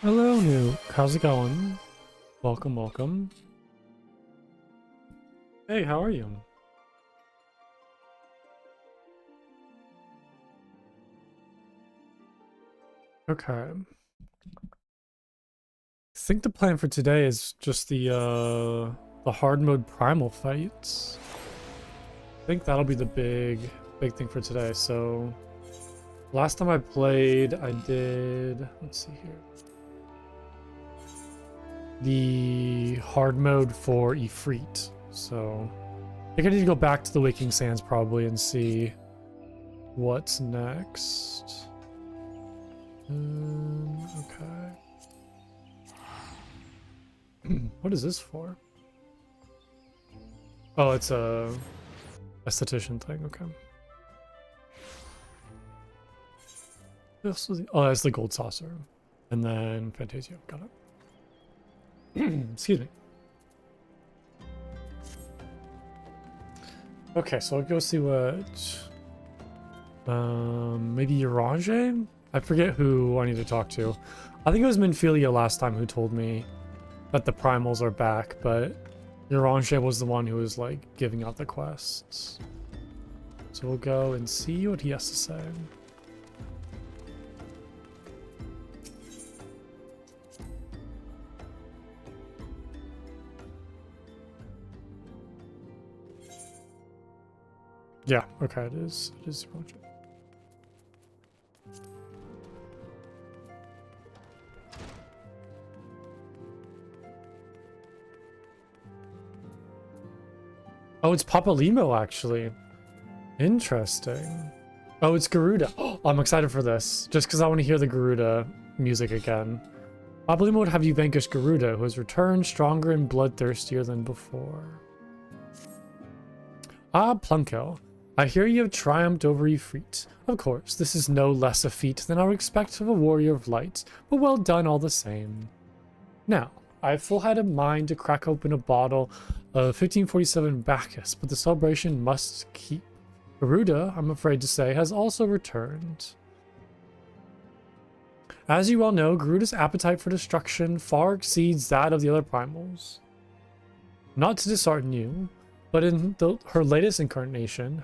Hello, Nuke. How's it going? Welcome, welcome. Hey, how are you? Okay. I think the plan for today is just the hard mode primal fights. I think that'll be the big thing for today. So last time I played, I did, let's see here. The hard mode for Ifrit. So I think I need to go back to the Waking Sands probably and see what's next. Okay. What is this for? Oh, it's a esthetician thing. Okay. This was oh, that's the gold saucer, and then Fantasio. Got it. Excuse me. Okay, so I'll go see what. Maybe Urange? I forget who I need to talk to. I think it was Minfilia last time who told me that the primals are back, but Urange was the one who was like giving out the quests. So we'll go and see what he has to say. Yeah, okay, it is Urange. Oh, it's Papalimo, actually. Interesting. Oh, it's Garuda. Oh, I'm excited for this, just because I want to hear the Garuda music again. Papalimo would have you vanquish Garuda, who has returned stronger and bloodthirstier than before. Ah, Plunko. I hear you have triumphed over Ifrit. Of course, this is no less a feat than I would expect of a warrior of light, but well done all the same. Now, I have full had a mind to crack open a bottle of 1547 Bacchus, but the celebration must keep. Garuda, I'm afraid to say, has also returned. As you well know, Garuda's appetite for destruction far exceeds that of the other primals. Not to dishearten you, but in her latest incarnation,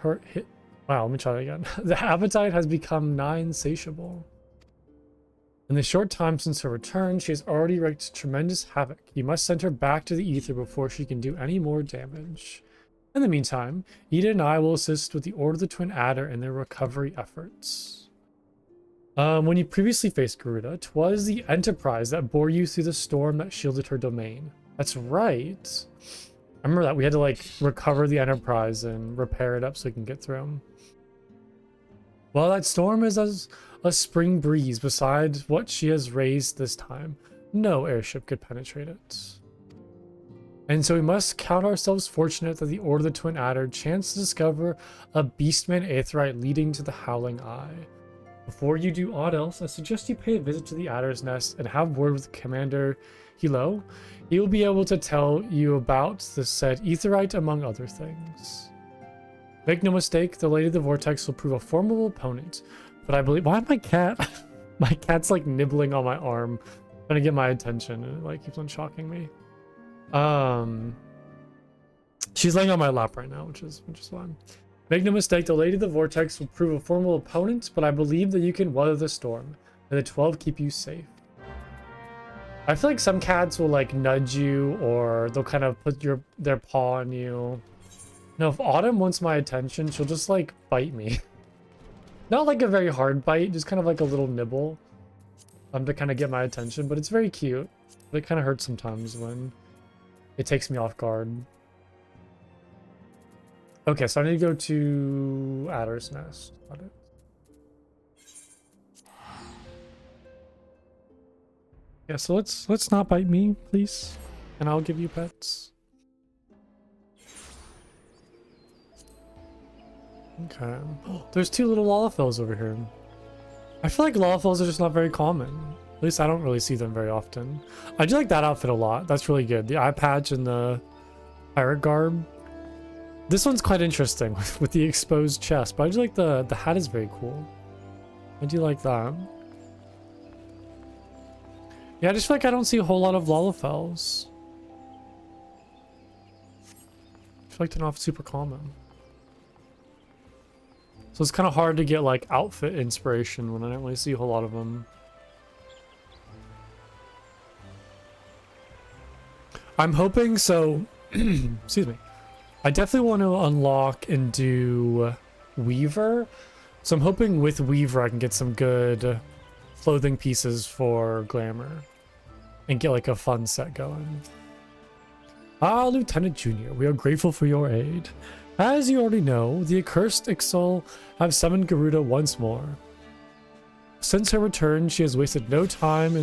wow, let me try that again. The appetite has become nigh insatiable. In the short time since her return, she has already wreaked tremendous havoc. You must send her back to the ether before she can do any more damage. In the meantime, Ida and I will assist with the Order of the Twin Adder in their recovery efforts. When you previously faced Garuda, 'twas the Enterprise that bore you through the storm that shielded her domain. That's right. I remember that. We had to, like, recover the Enterprise and repair it up so we can get through them. Well, that storm is as a spring breeze beside what she has raised this time. No airship could penetrate it. And so we must count ourselves fortunate that the Order of the Twin Adder chanced to discover a Beastman Aetheryte leading to the Howling Eye. Before you do aught else, I suggest you pay a visit to the Adder's Nest and have word with Commander Hilo. He will be able to tell you about the said Aetheryte among other things. Make no mistake, the Lady of the Vortex will prove a formidable opponent, but I believe— why my cat? My cat's like nibbling on my arm, trying to get my attention, and it like keeps on shocking me. She's laying on my lap right now, which is fine. Make no mistake, the Lady of the Vortex will prove a formidable opponent, but I believe that you can weather the storm, and the 12 keep you safe. I feel like some cats will like nudge you, or they'll kind of put their paw on you. No, if Autumn wants my attention, she'll just like bite me. Not like a very hard bite, just kind of like a little nibble. To kind of get my attention, but it's very cute. But it kind of hurts sometimes when it takes me off guard. Okay, so I need to go to Adder's Nest. Got it. Yeah, so let's not bite me, please, and I'll give you pets. Okay. There's two little Lalafels over here. I feel like Lalafels are just not very common. At least I don't really see them very often. I do like that outfit a lot. That's really good. The eye patch and the pirate garb. This one's quite interesting with the exposed chest, but I do like the hat is very cool. I do like that. Yeah, I just feel like I don't see a whole lot of Lalafels. I feel like they're not super common. So it's kind of hard to get like outfit inspiration when I don't really see a whole lot of them. I'm hoping so. Excuse me. I definitely want to unlock and do Weaver. So I'm hoping with Weaver I can get some good clothing pieces for Glamour and get like a fun set going. Ah, Lieutenant Junior, we are grateful for your aid. As you already know, the accursed Ixal have summoned Garuda once more. Since her return, she has wasted no time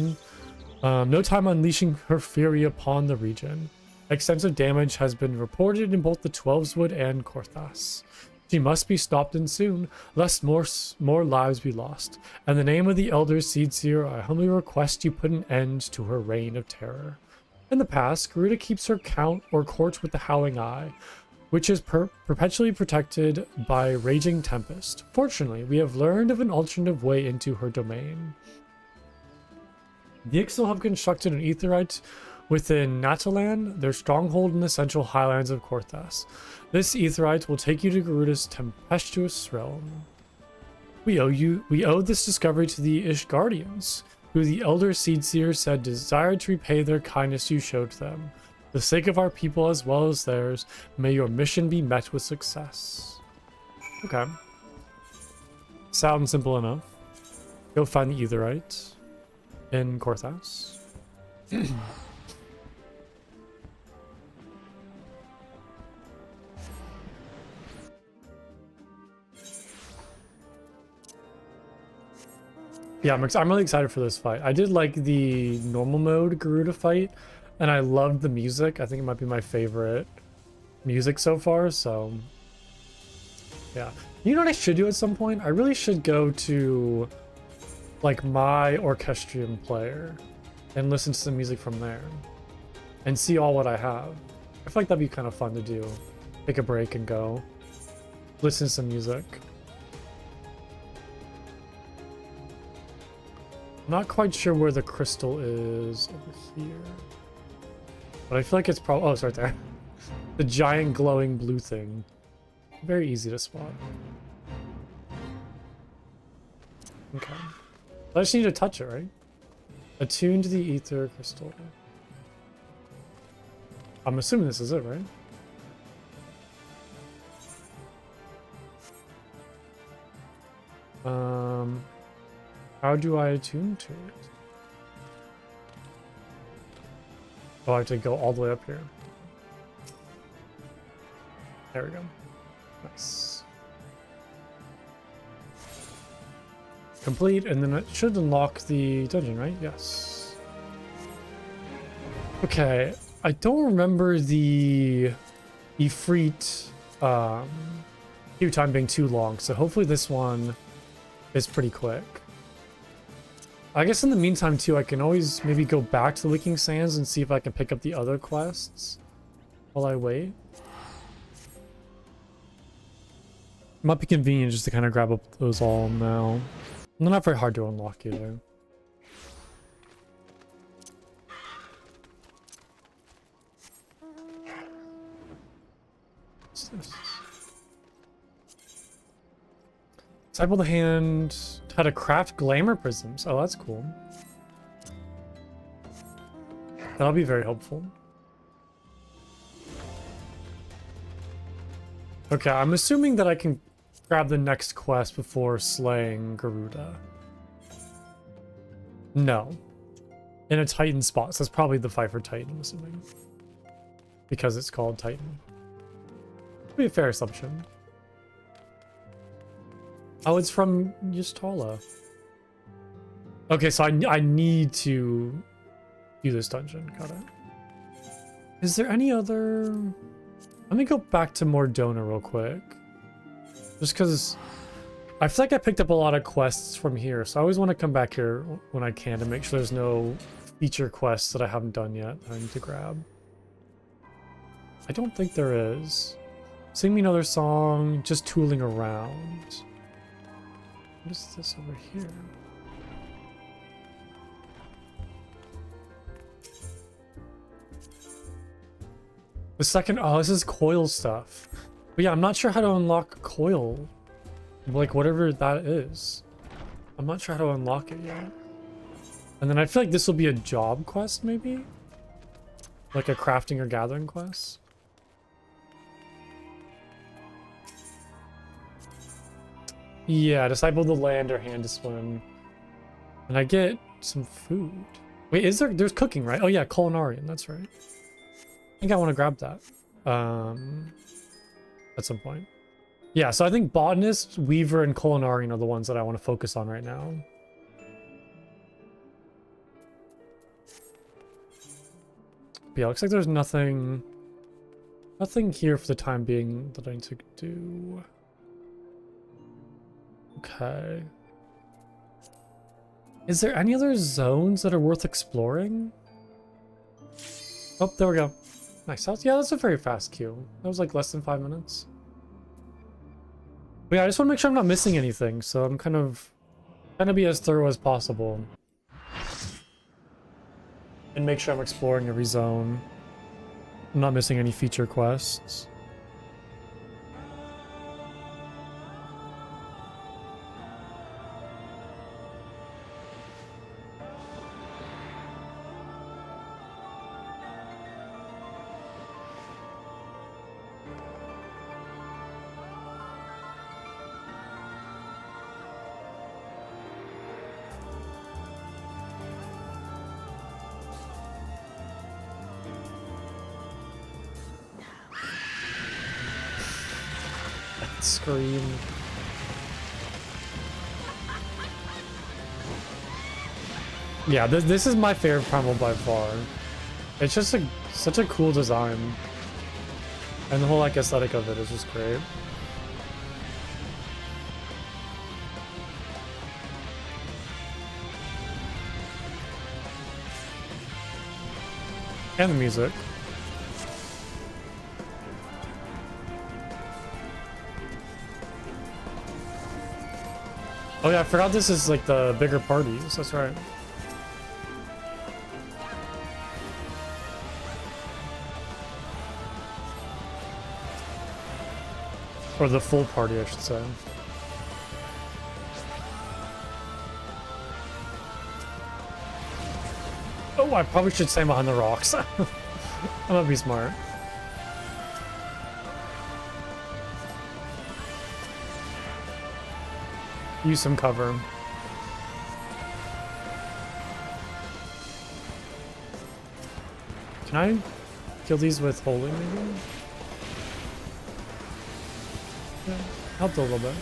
unleashing her fury upon the region. Extensive damage has been reported in both the Twelveswood and Korthas. She must be stopped and soon, lest more lives be lost. In the name of the Elder Seedseer, I humbly request you put an end to her reign of terror. In the past, Garuda keeps her court with the Howling Eye, which is perpetually protected by Raging Tempest. Fortunately, we have learned of an alternative way into her domain. The Ixal have constructed an aetheryte within Natalan, their stronghold in the central highlands of Korthas. This aetheryte will take you to Garuda's tempestuous realm. We owe this discovery to the Ishgardians, who the Elder Seedseer said desired to repay their kindness you showed them. For the sake of our people as well as theirs, may your mission be met with success. Okay. Sounds simple enough. Go find the aetheryte in Korthas. Yeah, I'm really excited for this fight. I did like the normal mode Garuda fight, and I loved the music. I think it might be my favorite music so far, so yeah. You know what I should do at some point? I really should go to like my orchestrion player and listen to some music from there and see all what I have. I feel like that'd be kind of fun to do. Take a break and go listen to some music. Not quite sure where the crystal is over here. But I feel like it's probably... Oh, it's right there. The giant glowing blue thing. Very easy to spot. Okay. I just need to touch it, right? Attune to the ether crystal. I'm assuming this is it, right? How do I attune to it? Oh, I have to go all the way up here. There we go. Nice. Complete, and then it should unlock the dungeon, right? Yes. Okay, I don't remember the Ifrit queue time being too long, so hopefully this one is pretty quick. I guess in the meantime too, I can always maybe go back to the Licking Sands and see if I can pick up the other quests while I wait. Might be convenient just to kind of grab up those all now. They're not very hard to unlock either. What's this? Disciple the Hand how to craft glamour prisms. Oh, that's cool. That'll be very helpful. Okay, I'm assuming that I can grab the next quest before slaying Garuda. No. In a Titan spot. So it's probably the fight for Titan, I'm assuming. Because it's called Titan. Would be a fair assumption. Oh, it's from Yustala. Okay, so I need to do this dungeon. Got it. Is there any other... Let me go back to Mordona real quick. Just because I feel like I picked up a lot of quests from here, so I always want to come back here when I can to make sure there's no feature quests that I haven't done yet that I need to grab. I don't think there is. Sing me another song, just tooling around. What is this over here? The second, oh, this is coil stuff. But yeah, I'm not sure how to unlock coil. Like, whatever that is. I'm not sure how to unlock it yet. And then I feel like this will be a job quest, maybe? Like a crafting or gathering quest? Yeah, disciple the land or hand to swim. And I get some food. Wait, there's cooking, right? Oh yeah, culinarian, that's right. I think I want to grab that. At some point. Yeah, so I think botanist, weaver, and culinarian are the ones that I want to focus on right now. But yeah, looks like there's nothing here for the time being that I need to do. Okay. Is there any other zones that are worth exploring? Oh, there we go. Nice. Yeah, that's a very fast queue. That was like less than 5 minutes. But yeah, I just want to make sure I'm not missing anything, so I'm kind of trying to be as thorough as possible. And make sure I'm exploring every zone. I'm not missing any feature quests. Scream. Yeah, this is my favorite primal by far. It's just such a cool design. And the whole like aesthetic of it is just great. And the music. Oh yeah, I forgot this is like the bigger parties, that's right. Or the full party, I should say. Oh, I probably should stay behind the rocks. I'm gonna be smart. Use some cover. Can I kill these with holy maybe? Yeah, helped a little bit.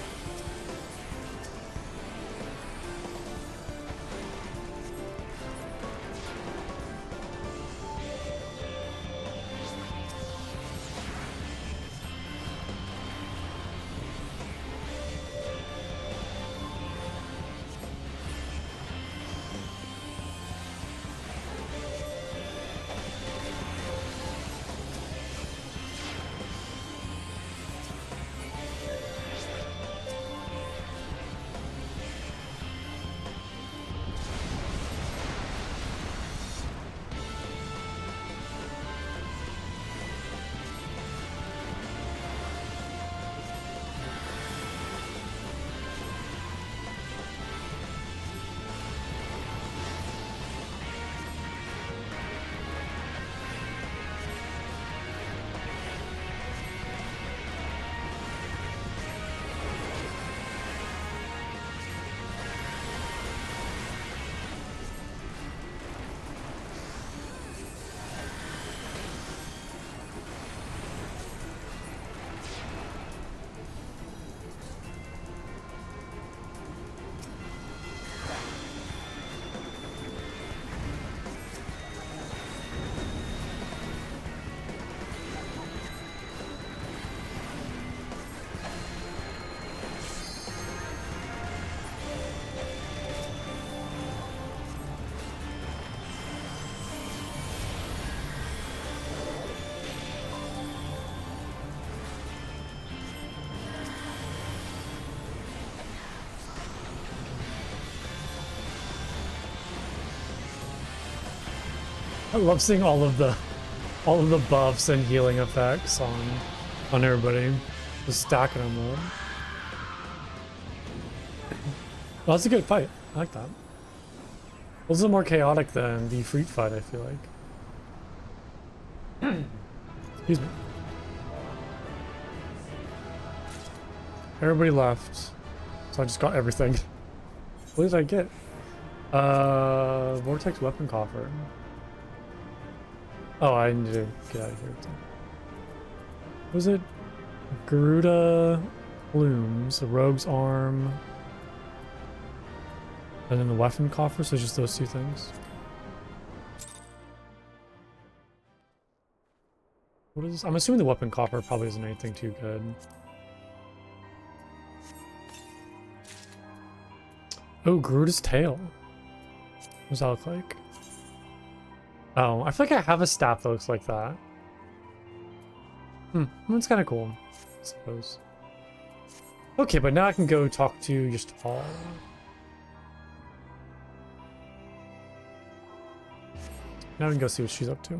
I love seeing all of the all of the buffs and healing effects on everybody. Just stacking them up. Well, that's a good fight. I like that. It was a little more chaotic than the Freet fight, I feel like. Excuse me. Everybody left. So I just got everything. What did I get? Vortex weapon coffer. Oh, I need to get out of here. What was it? Garuda plumes, a rogue's arm, and then the weapon coffer, so just those two things. What is this? I'm assuming the weapon coffer probably isn't anything too good. Oh, Garuda's tail. What does that look like? Oh, I feel like I have a staff that looks like that. That's kind of cool, I suppose. Okay, but now I can go talk to Ystal. Now I can go see what she's up to.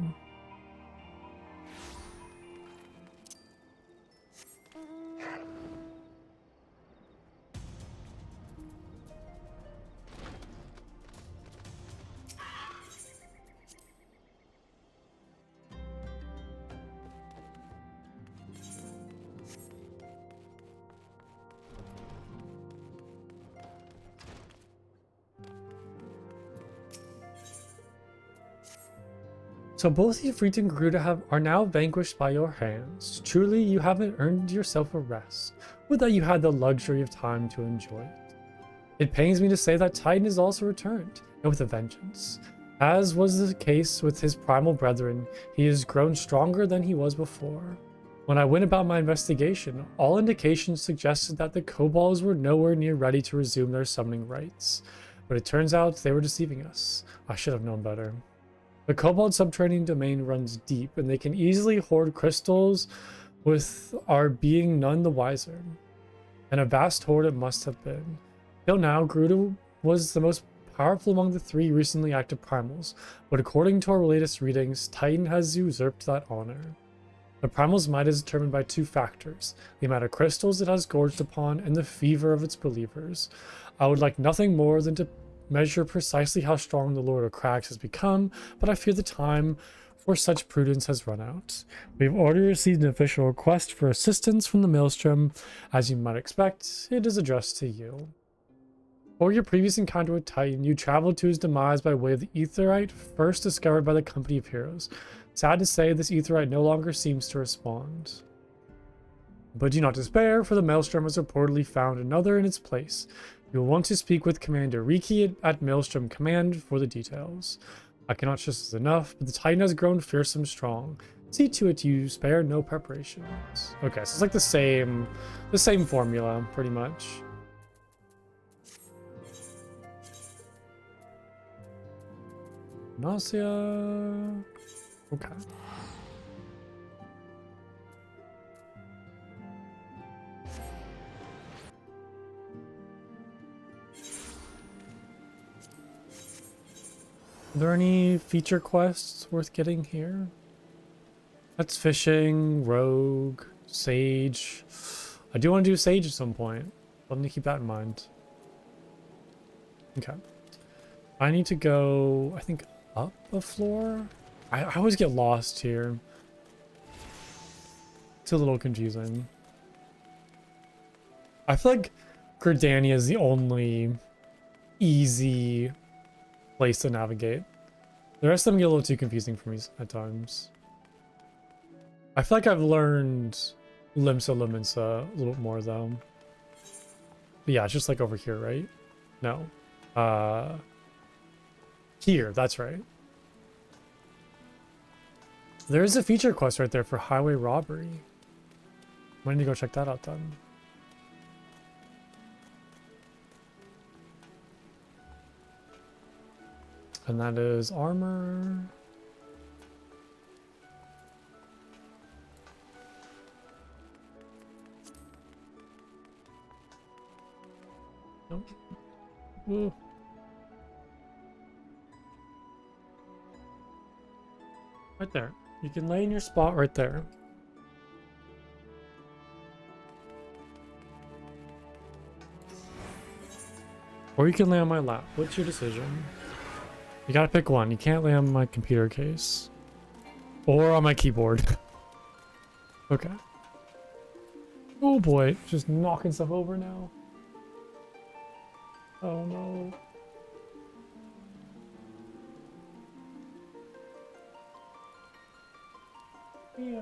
So both Ifrit and Garuda are now vanquished by your hands. Truly, you haven't earned yourself a rest. Would that you had the luxury of time to enjoy it. It pains me to say that Titan is also returned, and with a vengeance. As was the case with his primal brethren, he has grown stronger than he was before. When I went about my investigation, all indications suggested that the kobolds were nowhere near ready to resume their summoning rites. But it turns out they were deceiving us. I should have known better. The kobold subterranean domain runs deep, and they can easily hoard crystals with our being none the wiser. And a vast hoard it must have been. Till now, Garuda was the most powerful among the three recently active primals, but according to our latest readings, Titan has usurped that honor. The primal's might is determined by two factors, the amount of crystals it has gorged upon and the fever of its believers. I would like nothing more than to measure precisely how strong the Lord of Crags has become, but I fear the time for such prudence has run out. We have already received an official request for assistance from the Maelstrom. As you might expect, it is addressed to you. For your previous encounter with Titan, you traveled to his demise by way of the Aetheryte first discovered by the Company of Heroes. Sad to say, this Aetheryte no longer seems to respond. But do not despair, for the Maelstrom has reportedly found another in its place. You will want to speak with Commander Riki at Maelstrom Command for the details. I cannot stress this enough, but the Titan has grown fearsome strong. See to it you spare no preparations. Okay, so it's like the same formula, pretty much. Nausea. Okay. Are there any feature quests worth getting here? That's fishing, rogue, sage. I do want to do sage at some point. Let me keep that in mind. Okay. I need to go, I think, up a floor? I always get lost here. It's a little confusing. I feel like Gridania is the only easy place to navigate. The rest of them get a little too confusing for me at times. I feel like I've learned Limsa Liminsa a little bit more though. But yeah, it's just like over here, right? No. Here, that's right. There is a feature quest right there for highway robbery. I need to go check that out then. And that is armor. Nope. Whoa. Right there. You can lay in your spot right there. Or you can lay on my lap. What's your decision? You gotta pick one. You can't lay on my computer case. Or on my keyboard. Okay. Oh boy, just knocking stuff over now. Oh no. Yeah,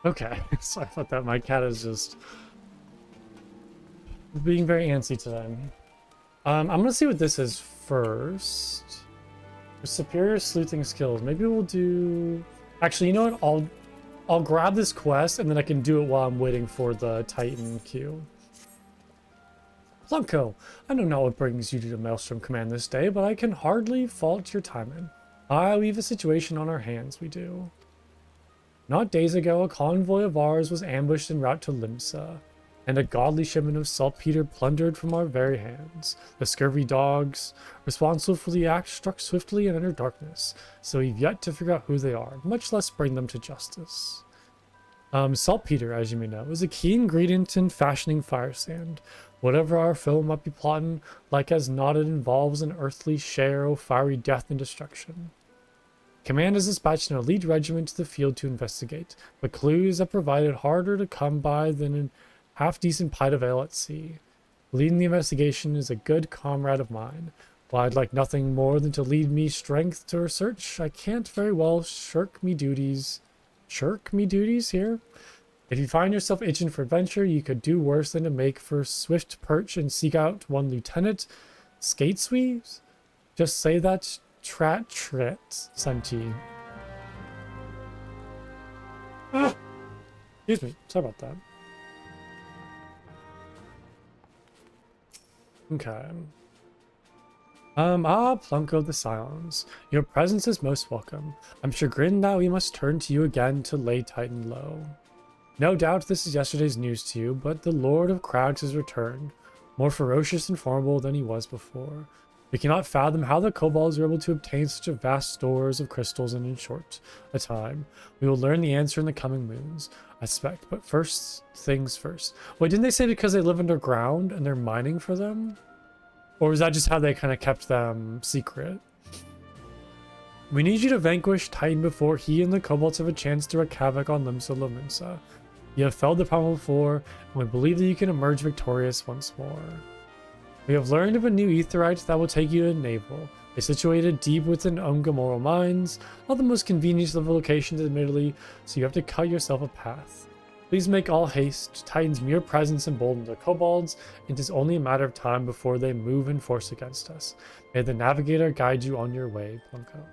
okay, so I thought that my cat is just being very antsy today. I'm gonna see what this is first. Superior sleuthing skills. Maybe we'll do. Actually, you know what? I'll grab this quest and then I can do it while I'm waiting for the Titan queue. Plunko, I know not what brings you to the Maelstrom Command this day, but I can hardly fault your timing. We've a situation on our hands, we do. Not days ago, a convoy of ours was ambushed en route to Limsa, and a godly shipment of saltpeter plundered from our very hands. The scurvy dogs responsible for the act struck swiftly and under darkness, so we've yet to figure out who they are, much less bring them to justice. Saltpeter, as you may know, is a key ingredient in fashioning fire sand. Whatever our foe might be plotting, like as not it involves an earthly share of fiery death and destruction. Command has dispatched an elite regiment to the field to investigate, but clues have provided harder to come by than an half-decent pint of ale at sea. Leading the investigation is a good comrade of mine. While I'd like nothing more than to lead me strength to research, I can't very well shirk me duties here? If you find yourself itching for adventure, you could do worse than to make for swift perch and seek out one Lieutenant Skatesweeves? Just say that Trat Senti. Ah! Excuse me, sorry about that. Okay. Plunk of the Silence. Your presence is most welcome. I'm chagrined that we must turn to you again to lay Titan low. No doubt this is yesterday's news to you, but the Lord of Crags has returned, more ferocious and formidable than he was before. We cannot fathom how the kobolds were able to obtain such a vast stores of crystals in short a time. We will learn the answer in the coming moons, I suspect, but first things first. Wait, didn't they say because they live underground and they're mining for them? Or is that just how they kind of kept them secret? We need you to vanquish Titan before he and the kobolds have a chance to wreak havoc on Limsa Lominsa. You have felled the primal before, and we believe that you can emerge victorious once more. We have learned of a new aetherite that will take you to Naval. It's situated deep within Umgamoral mines, not the most convenient of locations admittedly, so you have to cut yourself a path. Please make all haste. Titan's mere presence emboldens the kobolds, and it is only a matter of time before they move in force against us. May the Navigator guide you on your way, Plunko.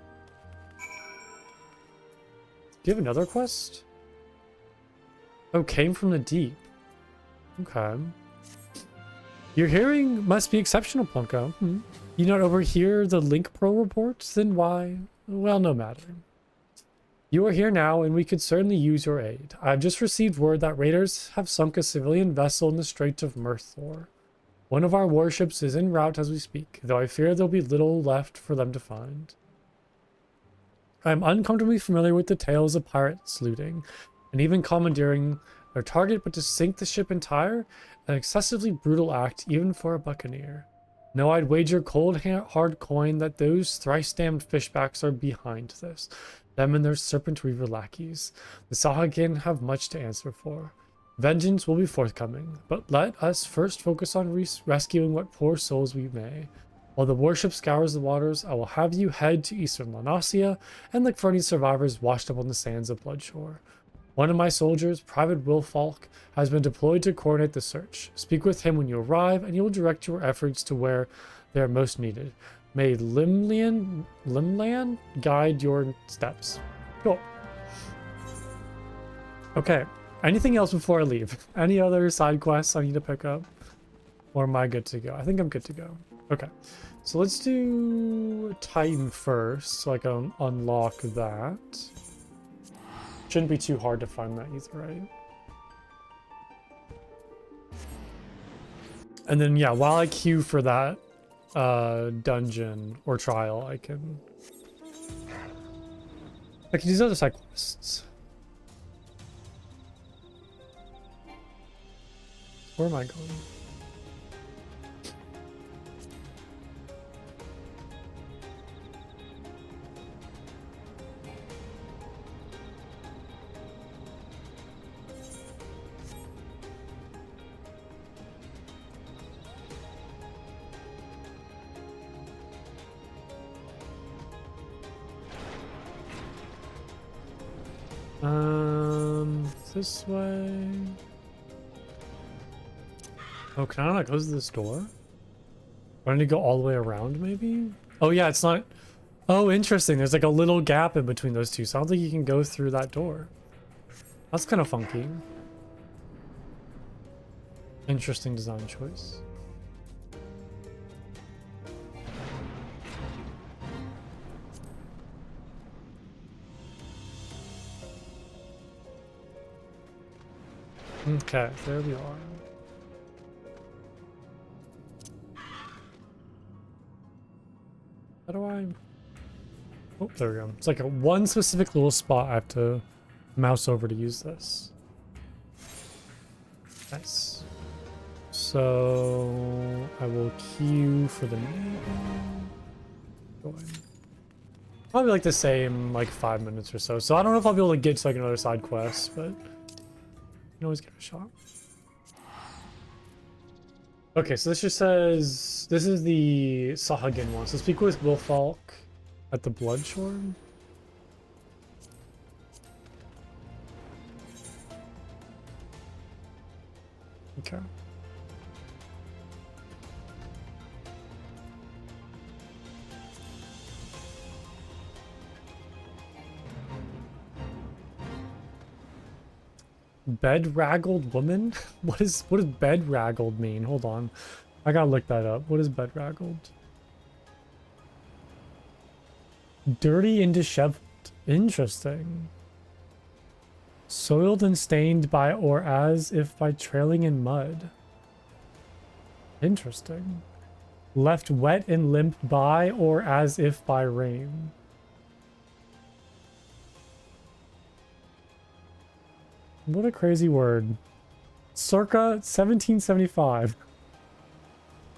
Do you have another quest? Oh, came from the deep. Okay. Your hearing must be exceptional, Plunko. You not overhear the Link Pro reports? Then why? Well, no matter. You are here now, and we could certainly use your aid. I have just received word that raiders have sunk a civilian vessel in the Strait of Mirthor. One of our warships is en route as we speak, though I fear there'll be little left for them to find. I am uncomfortably familiar with the tales of pirates looting, and even commandeering their target, but to sink the ship entire, an excessively brutal act even for a buccaneer. No, I'd wager cold hard coin that those thrice-damned fishbacks are behind this. Them and their serpent reaver lackeys. The Sahagin have much to answer for. Vengeance will be forthcoming, but let us first focus on rescuing what poor souls we may. While the warship scours the waters, I will have you head to eastern Lanasia and look for any survivors washed up on the sands of Bloodshore. One of my soldiers, Private Will Falk, has been deployed to coordinate the search. Speak with him when you arrive, and he will direct your efforts to where they are most needed. May Limlan guide your steps. Cool. Okay. Anything else before I leave? Any other side quests I need to pick up? Or am I good to go? I think I'm good to go. Okay. So let's do Titan first, so I can unlock that. Shouldn't be too hard to find that either, right? And then, yeah, while I queue for that dungeon or trial, I can use other side quests. Where am I going? This way. Oh, can I not close this door? Do I need to go all the way around, maybe? Oh, yeah, it's not... Oh, interesting. There's like a little gap in between those two. Sounds like you can go through that door. That's kind of funky. Interesting design choice. Okay, there we are. How do I... Oh, there we go. It's like a one specific little spot I have to mouse over to use this. Nice. So I will queue for the probably like the same like 5 minutes or so. So I don't know if I'll be able to get to like another side quest, but you can always give it a shot. Okay, so this just says this is the Sahagin one. So speak with Wilfalk at the Bloodshore. Okay. Bedraggled woman? What does bedraggled mean? Hold on. I gotta look that up. What is bedraggled? Dirty and disheveled. Interesting. Soiled and stained by or as if by trailing in mud. Interesting. Left wet and limp by or as if by rain. What a crazy word. Circa 1775.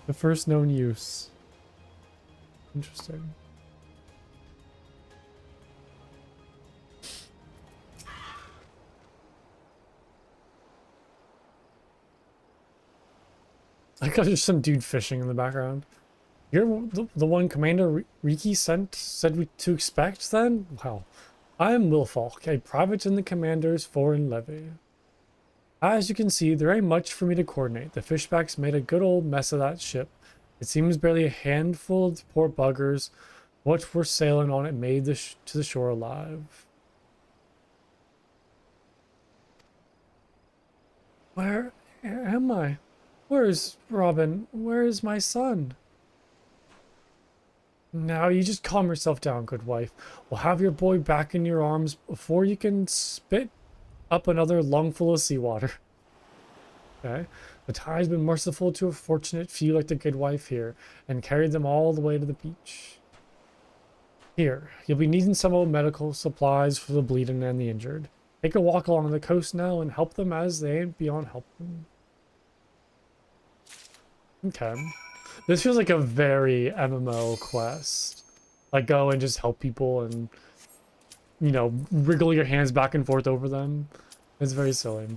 The first known use. Interesting. I got just some dude fishing in the background. You're the one Commander Riki said to expect then? Wow. I am Wilfalk, a private in the Commander's foreign levy. As you can see, there ain't much for me to coordinate. The fishbacks made a good old mess of that ship. It seems barely a handful of the poor buggers what were sailing on it made to the shore alive. Where am I? Where is Robin? Where is my son? Now you just calm yourself down, good wife. We'll have your boy back in your arms before you can spit up another lungful of seawater. Okay? The tide's been merciful to a fortunate few like the good wife here, and carried them all the way to the beach. Here, you'll be needing some old medical supplies for the bleeding and the injured. Take a walk along the coast now and help them as they ain't beyond helping. Okay. This feels like a very MMO quest. Like, go and just help people and, you know, wriggle your hands back and forth over them. It's very silly.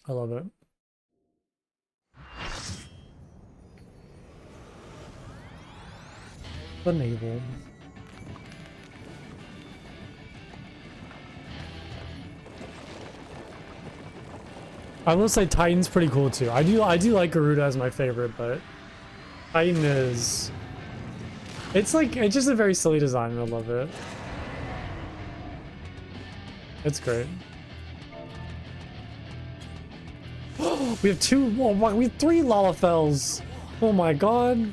I love it. The navel. I will say Titan's pretty cool too. I do like Garuda as my favorite, but Titan is... it's just a very silly design and I love it. It's great. We have we have 3 Lalafels. Oh my god.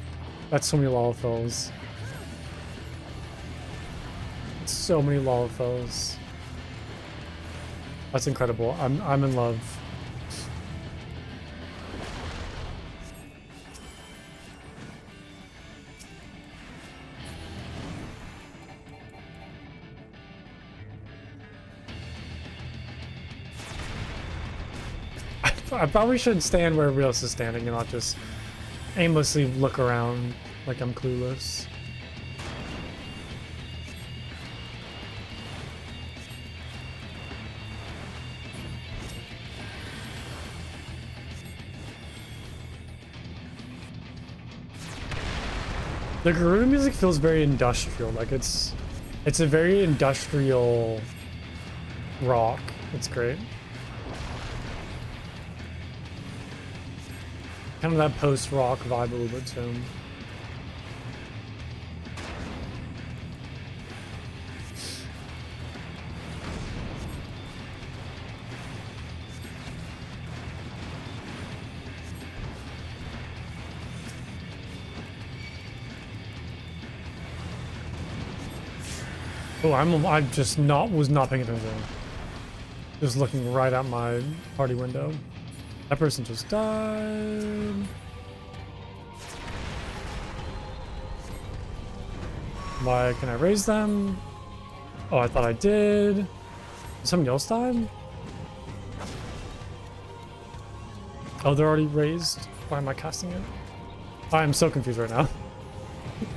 That's so many Lalafels. So many Lalafels. That's incredible. I'm in love. I probably should stand where everybody else is standing and not just aimlessly look around like I'm clueless. The Garuda music feels very industrial, like it's a very industrial rock. It's great. Kind of that post-rock vibe a little bit too. Oh, I just was not paying attention. Just looking right at my party window. That person just died. Why can I raise them? Oh, I thought I did. Did somebody else died? Oh, they're already raised. Why am I casting it? I'm so confused right now.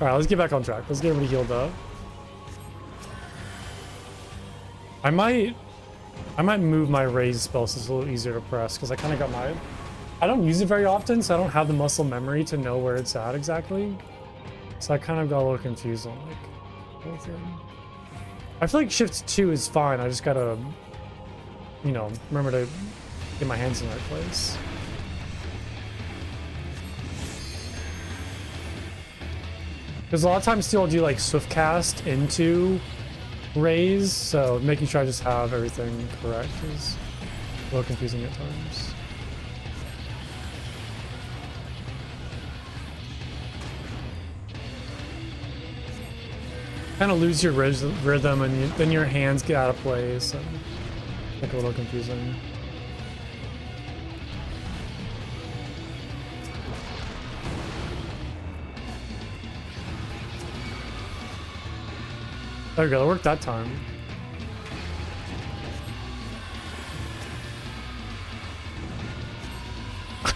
Alright, let's get back on track. Let's get everybody healed up. I might move my raise spell so it's a little easier to press, because I kind of got my... I don't use it very often, so I don't have the muscle memory to know where it's at exactly. So I kind of got a little confused on, like, the whole thing. I feel like shift 2 is fine, I just gotta, you know, remember to get my hands in the right place. Because a lot of times too, I'll do like swift cast into raise, so making sure I just have everything correct is a little confusing at times. Kind of lose your rhythm and then your hands get out of place and make it a little confusing. There we go, that worked that time.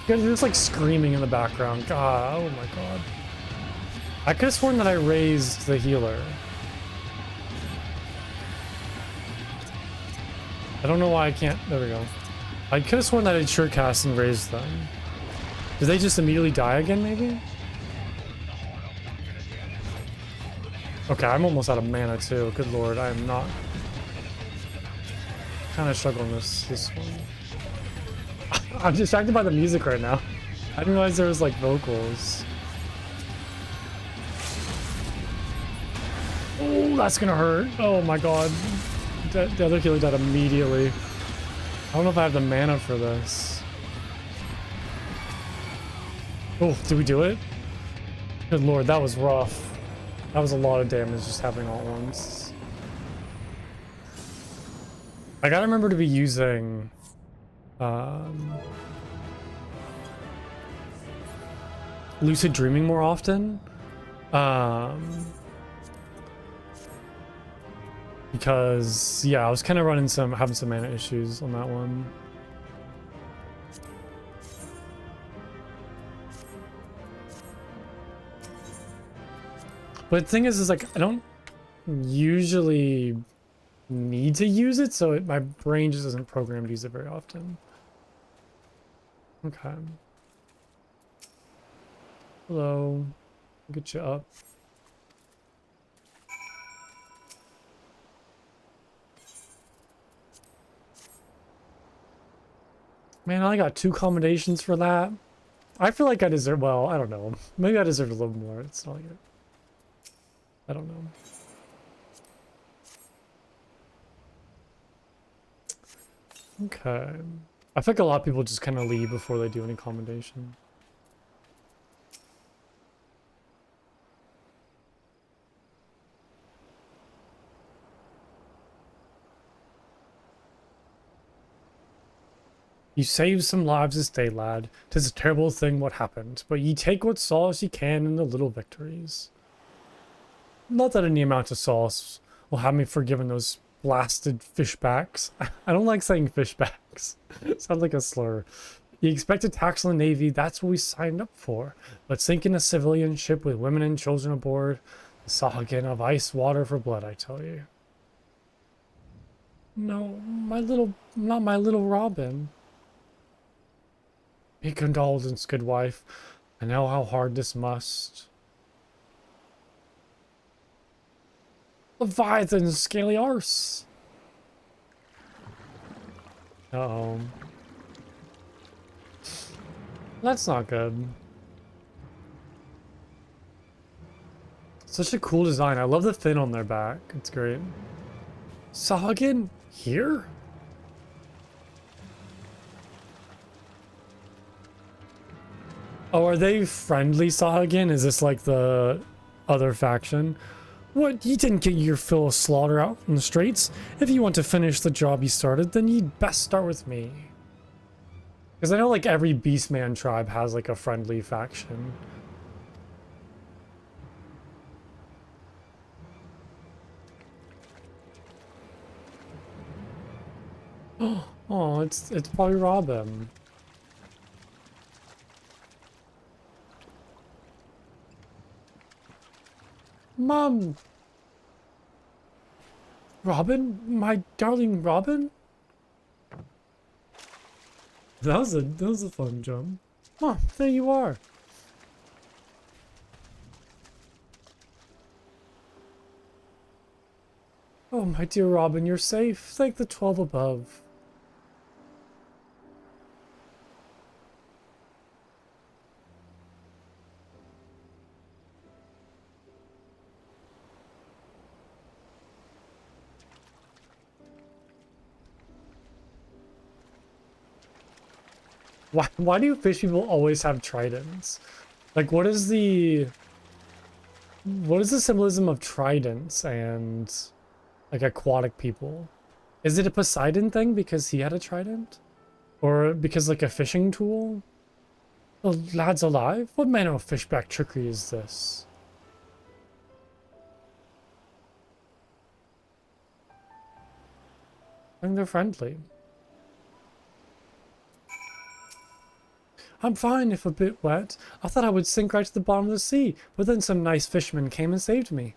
They're just like screaming in the background. God, oh my god. I could have sworn that I raised the healer. I don't know why I can't. There we go. I could have sworn that I'd sure cast and raised them. Did they just immediately die again, maybe? Okay, I'm almost out of mana too. Good lord, I am not. Kind of struggling this one. I'm distracted by the music right now. I didn't realize there was like vocals. Oh, that's gonna hurt. Oh my god. The other healer died immediately. I don't know if I have the mana for this. Oh, did we do it? Good lord, that was rough. That was a lot of damage just happening all at once. I gotta remember to be using lucid dreaming more often. Because yeah, I was kind of having some mana issues on that one. But the thing is like I don't usually need to use it, so my brain just isn't programmed to use it very often. Okay. Hello. I'll get you up. Man, I got 2 commendations for that. I feel like I deserve, well, I don't know. Maybe I deserve a little more. It's not like it. I don't know. Okay. I feel like a lot of people just kind of leave before they do any commendation. You saved some lives this day, lad. 'Tis a terrible thing what happened, but ye take what solace ye can in the little victories. Not that any amount of solace will have me forgiven those blasted fishbacks. I don't like saying fishbacks. It sounds like a slur. You expect a tax on the Navy, that's what we signed up for. But sinking a civilian ship with women and children aboard, the Sahuagin of ice water for blood, I tell you. No, not my little Robin. Be condolence, good wife. I know how hard this must. Leviathan, scaly arse. Uh-oh. That's not good. Such a cool design. I love the fin on their back. It's great. Sahuagin? Here? Oh, are they friendly Sahuagin? Is this like the other faction? What, you didn't get your fill of slaughter out in the streets? If you want to finish the job you started, then you'd best start with me. Because I know like every Beastman tribe has like a friendly faction. Oh, it's probably Robin. Mom! Robin? My darling Robin? That was a fun jump. Oh, there you are. Oh, my dear Robin, you're safe. Thank the 12 above. Why do fish people always have tridents? Like, what is the symbolism of tridents and like aquatic people? Is it a Poseidon thing because he had a trident? Or because like a fishing tool? The lad's alive? What manner of fishback trickery is this? I think they're friendly. I'm fine if a bit wet. I thought I would sink right to the bottom of the sea, but then some nice fishermen came and saved me.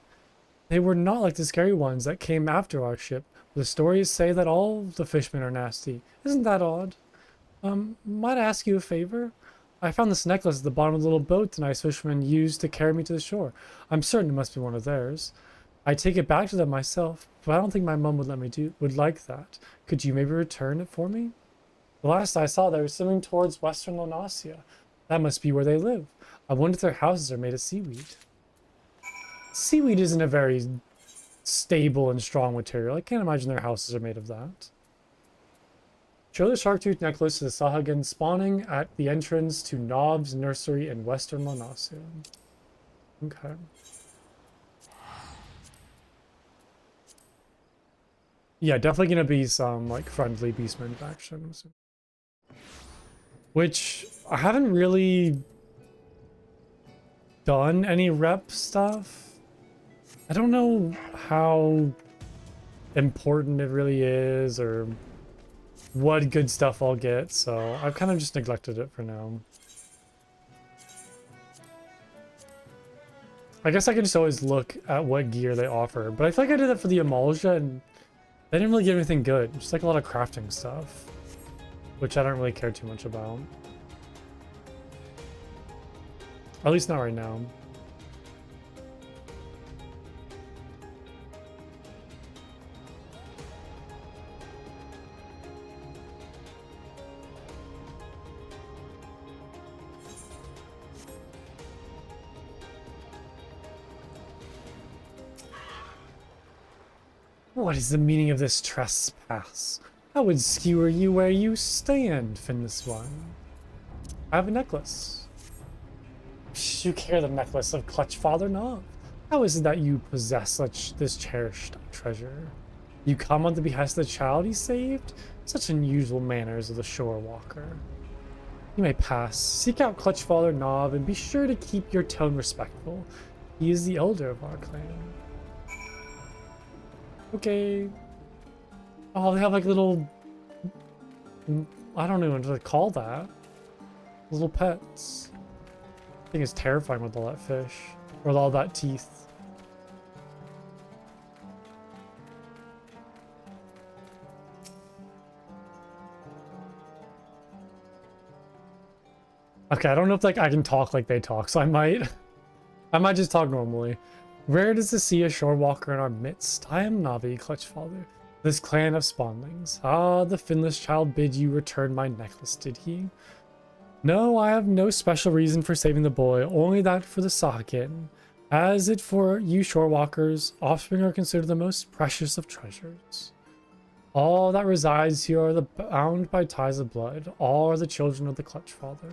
They were not like the scary ones that came after our ship. The stories say that all the fishmen are nasty. Isn't that odd? Might I ask you a favor? I found this necklace at the bottom of the little boat the nice fishermen used to carry me to the shore. I'm certain it must be one of theirs. I take it back to them myself, but I don't think my mum would would like that. Could you maybe return it for me? The last I saw, they were swimming towards western Lonasia. That must be where they live. I wonder if their houses are made of seaweed. Seaweed isn't a very stable and strong material. I can't imagine their houses are made of that. Show the shark tooth necklace to the Sahuagin spawning at the entrance to Nob's nursery in western Lonasia. Okay. Yeah, definitely gonna be some like friendly beastman factions. Which I haven't really done any rep stuff. I don't know how important it really is or what good stuff I'll get, so I've kind of just neglected it for now. I guess I can just always look at what gear they offer, but I feel like I did that for the Emulsia and they didn't really give anything good, just like a lot of crafting stuff, which I don't really care too much about. At least not right now. What is the meaning of this trespass? I would skewer you where you stand, Finless one. I have a necklace. You carry the necklace of Clutch Father Knob. How is it that you possess this cherished treasure? You come on the behest of the child he saved? Such unusual manners of the shore walker. You may pass. Seek out Clutch Father Knob and be sure to keep your tone respectful. He is the elder of our clan. Okay. Oh, they have like little... I don't know what to call that. Little pets. I think it's terrifying with all that fish. Or with all that teeth. Okay, I don't know if like I can talk like they talk, so I might just talk normally. Rare does to see a shore walker in our midst. I am Navi, Clutchfather, this clan of spawnlings. Ah, the finless child bid you return my necklace, did he? No, I have no special reason for saving the boy, only that for the Sahakin. As it for you shore walkers, offspring are considered the most precious of treasures. All that resides here are the bound by ties of blood. All are the children of the Clutchfather.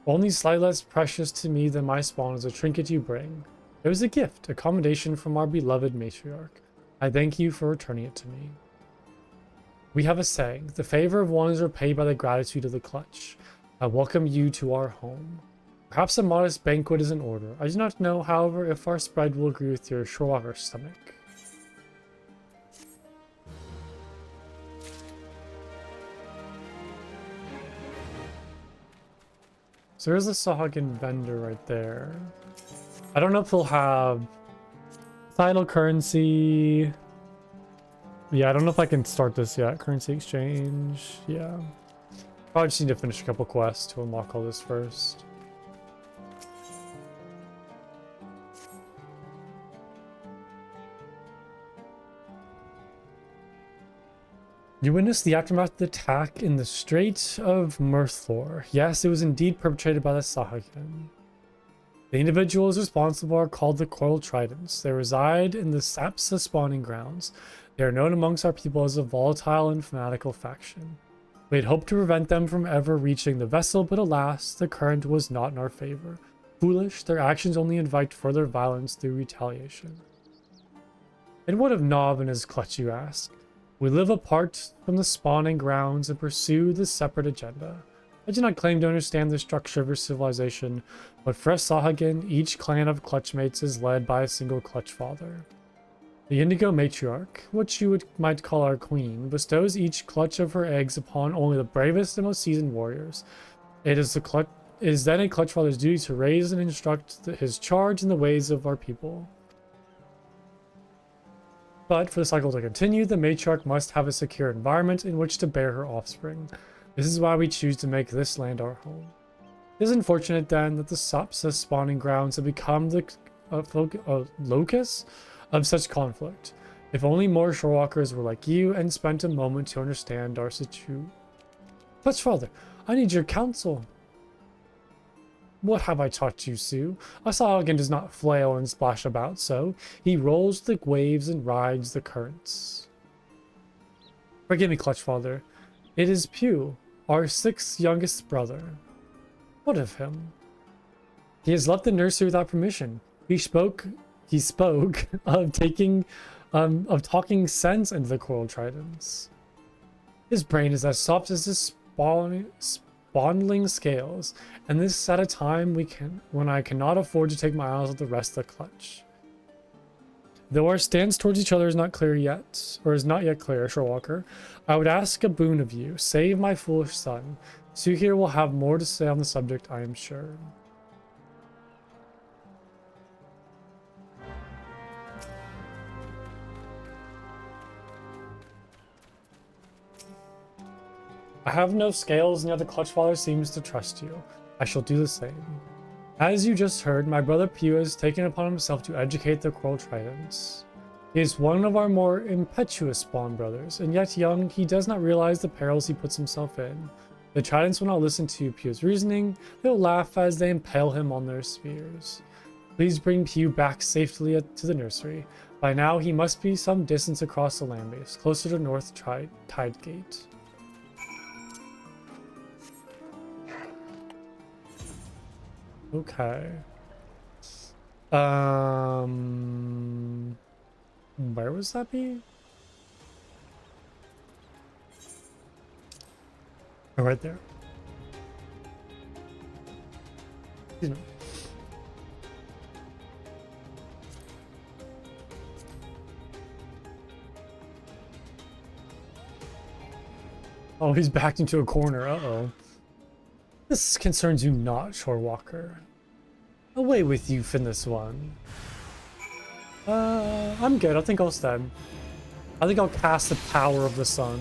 Only slightly less precious to me than my spawn is a trinket you bring. It was a gift, a commendation from our beloved matriarch. I thank you for returning it to me. We have a saying, the favor of one is repaid by the gratitude of the clutch. I welcome you to our home. Perhaps a modest banquet is in order. I do not know, however, if our spread will agree with your shorewalker stomach. So there's a Sahagan vendor right there. I don't know if he'll have title currency. Yeah, I don't know if I can start this yet. Currency exchange. Yeah. Probably just need to finish a couple quests to unlock all this first. You witnessed the aftermath of the attack in the Strait of Mirthor. Yes, it was indeed perpetrated by the Sahagan. The individuals responsible are called the Coral Tridents. They reside in the Sapsa spawning grounds. They are known amongst our people as a volatile and fanatical faction. We had hoped to prevent them from ever reaching the vessel, but alas, the current was not in our favor. Foolish, their actions only invite further violence through retaliation. And what of Nov and his clutch, you ask? We live apart from the spawning grounds and pursue the separate agenda. I do not claim to understand the structure of your civilization, but for Sahagan, each clan of clutchmates is led by a single clutchfather. The Indigo Matriarch, which you might call our queen, bestows each clutch of her eggs upon only the bravest and most seasoned warriors. It is then a clutchfather's duty to raise and instruct his charge in the ways of our people. But for the cycle to continue, the matriarch must have a secure environment in which to bear her offspring. This is why we choose to make this land our home. It is unfortunate then that the Sapsa spawning grounds have become the locus of such conflict. If only more shorewalkers were like you and spent a moment to understand our situation. Clutchfather, I need your counsel. What have I taught you, Sue? A Sahagan does not flail and splash about so. He rolls the waves and rides the currents. Forgive me, Clutchfather. It is Pew, our sixth youngest brother. What of him? He has left the nursery without permission. He spoke of talking sense into the Coral Tridents. His brain is as soft as his spondling scales, and this at a time when I cannot afford to take my eyes off the rest of the clutch. Though our stance towards each other is not clear yet, or is not yet clear, Shorewalker, I would ask a boon of you. Save my foolish son. Sue here will have more to say on the subject, I am sure. I have no scales, and yet the Clutchfather seems to trust you. I shall do the same. As you just heard, my brother Pew has taken upon himself to educate the Coral Tridents. He is one of our more impetuous spawn brothers, and yet young, he does not realize the perils he puts himself in. The Tridents will not listen to Pew's reasoning. They'll laugh as they impale him on their spears. Please bring Pew back safely to the nursery. By now, he must be some distance across the land base, closer to North Tide Gate. Okay. Where was that be? Oh, right there. Excuse me. Oh, he's backed into a corner. Uh-oh. This concerns you not, Shorewalker. Away with you, Finless one. I'm good. I think I'll stand. I think I'll cast the power of the sun.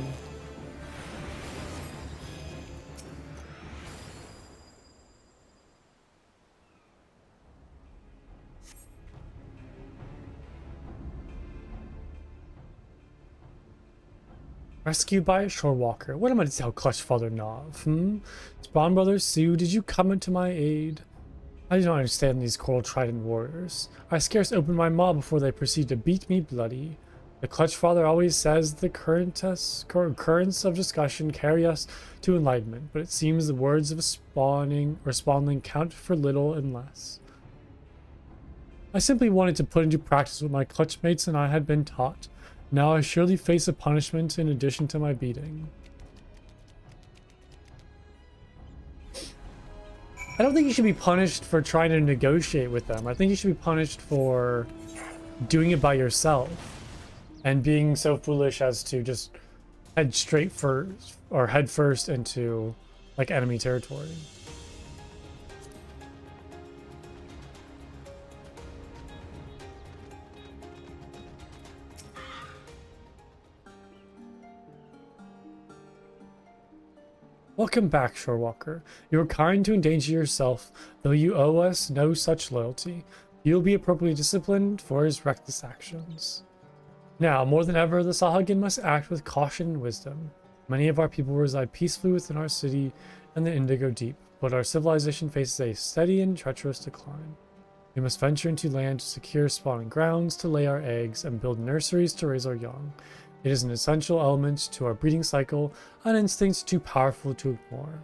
Rescued by a Shorewalker. What am I to tell Clutch Father Nov? Spawn Brother Sue, did you come to my aid? I do not understand these Coral Trident warriors. I scarce open my maw before they proceed to beat me bloody. The Clutch Father always says the currents of discussion carry us to enlightenment, but it seems the words of a spawnling count for little and less. I simply wanted to put into practice what my clutch mates and I had been taught. Now I surely face a punishment in addition to my beating. I don't think you should be punished for trying to negotiate with them. I think you should be punished for doing it by yourself and being so foolish as to just head straight first or head first into like enemy territory. Welcome back, Shorewalker. You were kind to endanger yourself, though you owe us no such loyalty. You will be appropriately disciplined for his reckless actions. Now, more than ever, the Sahagin must act with caution and wisdom. Many of our people reside peacefully within our city and the Indigo Deep, but our civilization faces a steady and treacherous decline. We must venture into land to secure spawning grounds to lay our eggs and build nurseries to raise our young. It is an essential element to our breeding cycle, an instinct too powerful to ignore.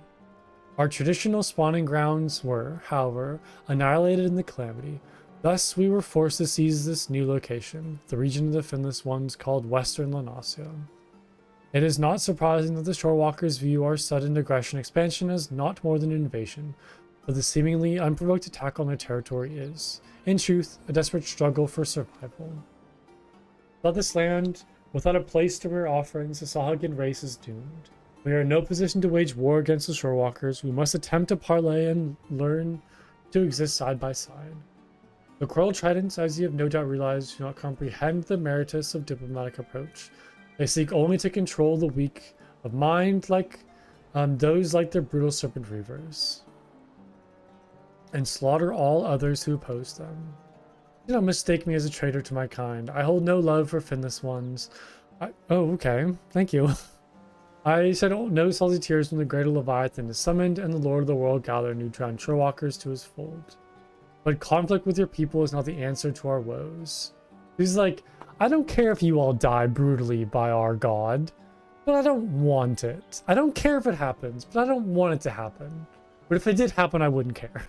Our traditional spawning grounds were, however, annihilated in the calamity. Thus, we were forced to seize this new location, the region of the Finless Ones called Western Lanasia. It is not surprising that the Shorewalkers view our sudden aggression expansion as not more than an invasion, but the seemingly unprovoked attack on their territory is, in truth, a desperate struggle for survival. Without this land, without a place to rear offerings, the Sahagin race is doomed. We are in no position to wage war against the Shorewalkers. We must attempt to parley and learn to exist side by side. The Coral Tridents, as you have no doubt realized, do not comprehend the meritus of diplomatic approach. They seek only to control the weak of mind, like those like their brutal serpent reavers, and slaughter all others who oppose them. Do not mistake me as a traitor to my kind. I hold no love for Finless ones. Oh, okay. Thank you. I shed no salty tears when the greater Leviathan is summoned and the Lord of the World gathered new drowned Shorewalkers to his fold. But conflict with your people is not the answer to our woes. He's like, I don't care if you all die brutally by our god, but I don't want it. I don't care if it happens, but I don't want it to happen. But if it did happen, I wouldn't care.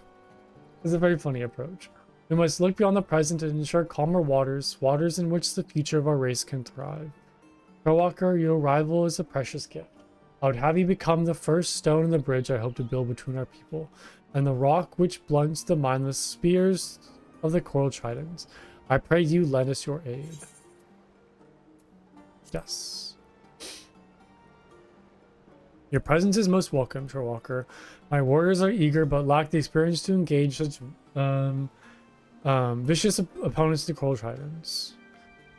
It's a very funny approach. We must look beyond the present and ensure calmer waters, waters in which the future of our race can thrive. Shorewalker, your arrival is a precious gift. I would have you become the first stone in the bridge I hope to build between our people, and the rock which blunts the mindless spears of the Coral Tridents. I pray you lend us your aid. Yes. Your presence is most welcome, Shorewalker. My warriors are eager but lack the experience to engage such vicious opponents to Coral Tridents.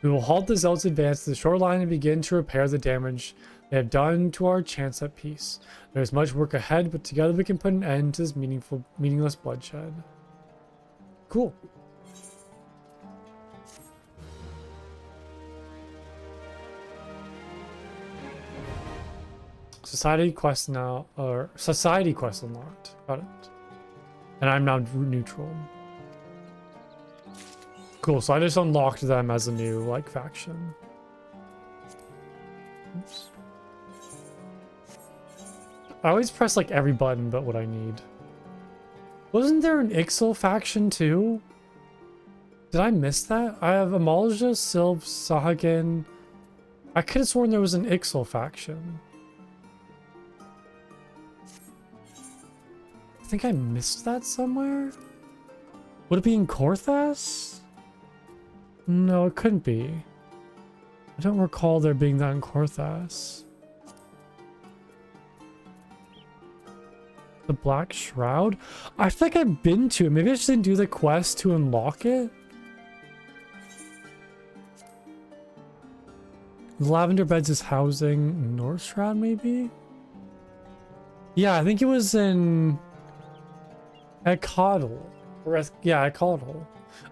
We will halt the Zealots' advance to the shoreline and begin to repair the damage they have done to our chance at peace. There is much work ahead, but together we can put an end to this meaningless bloodshed. Cool. Society quest now, or society quest unlocked. Got it. And I'm now neutral. Cool, so I just unlocked them as a new, like, faction. Oops. I always press, like, every button but what I need. Wasn't there an Ixal faction, too? Did I miss that? I have Amalja, Sylv, Sahagin. I could have sworn there was an Ixal faction. I think I missed that somewhere? Would it be in Korthas? No, it couldn't be. I don't recall there being that in Korthas. The Black Shroud? I feel like I've been to it. Maybe I just didn't do the quest to unlock it. The Lavender Beds is housing North Shroud, maybe? Yeah, I think it was at Coddle. Yeah, at Coddle.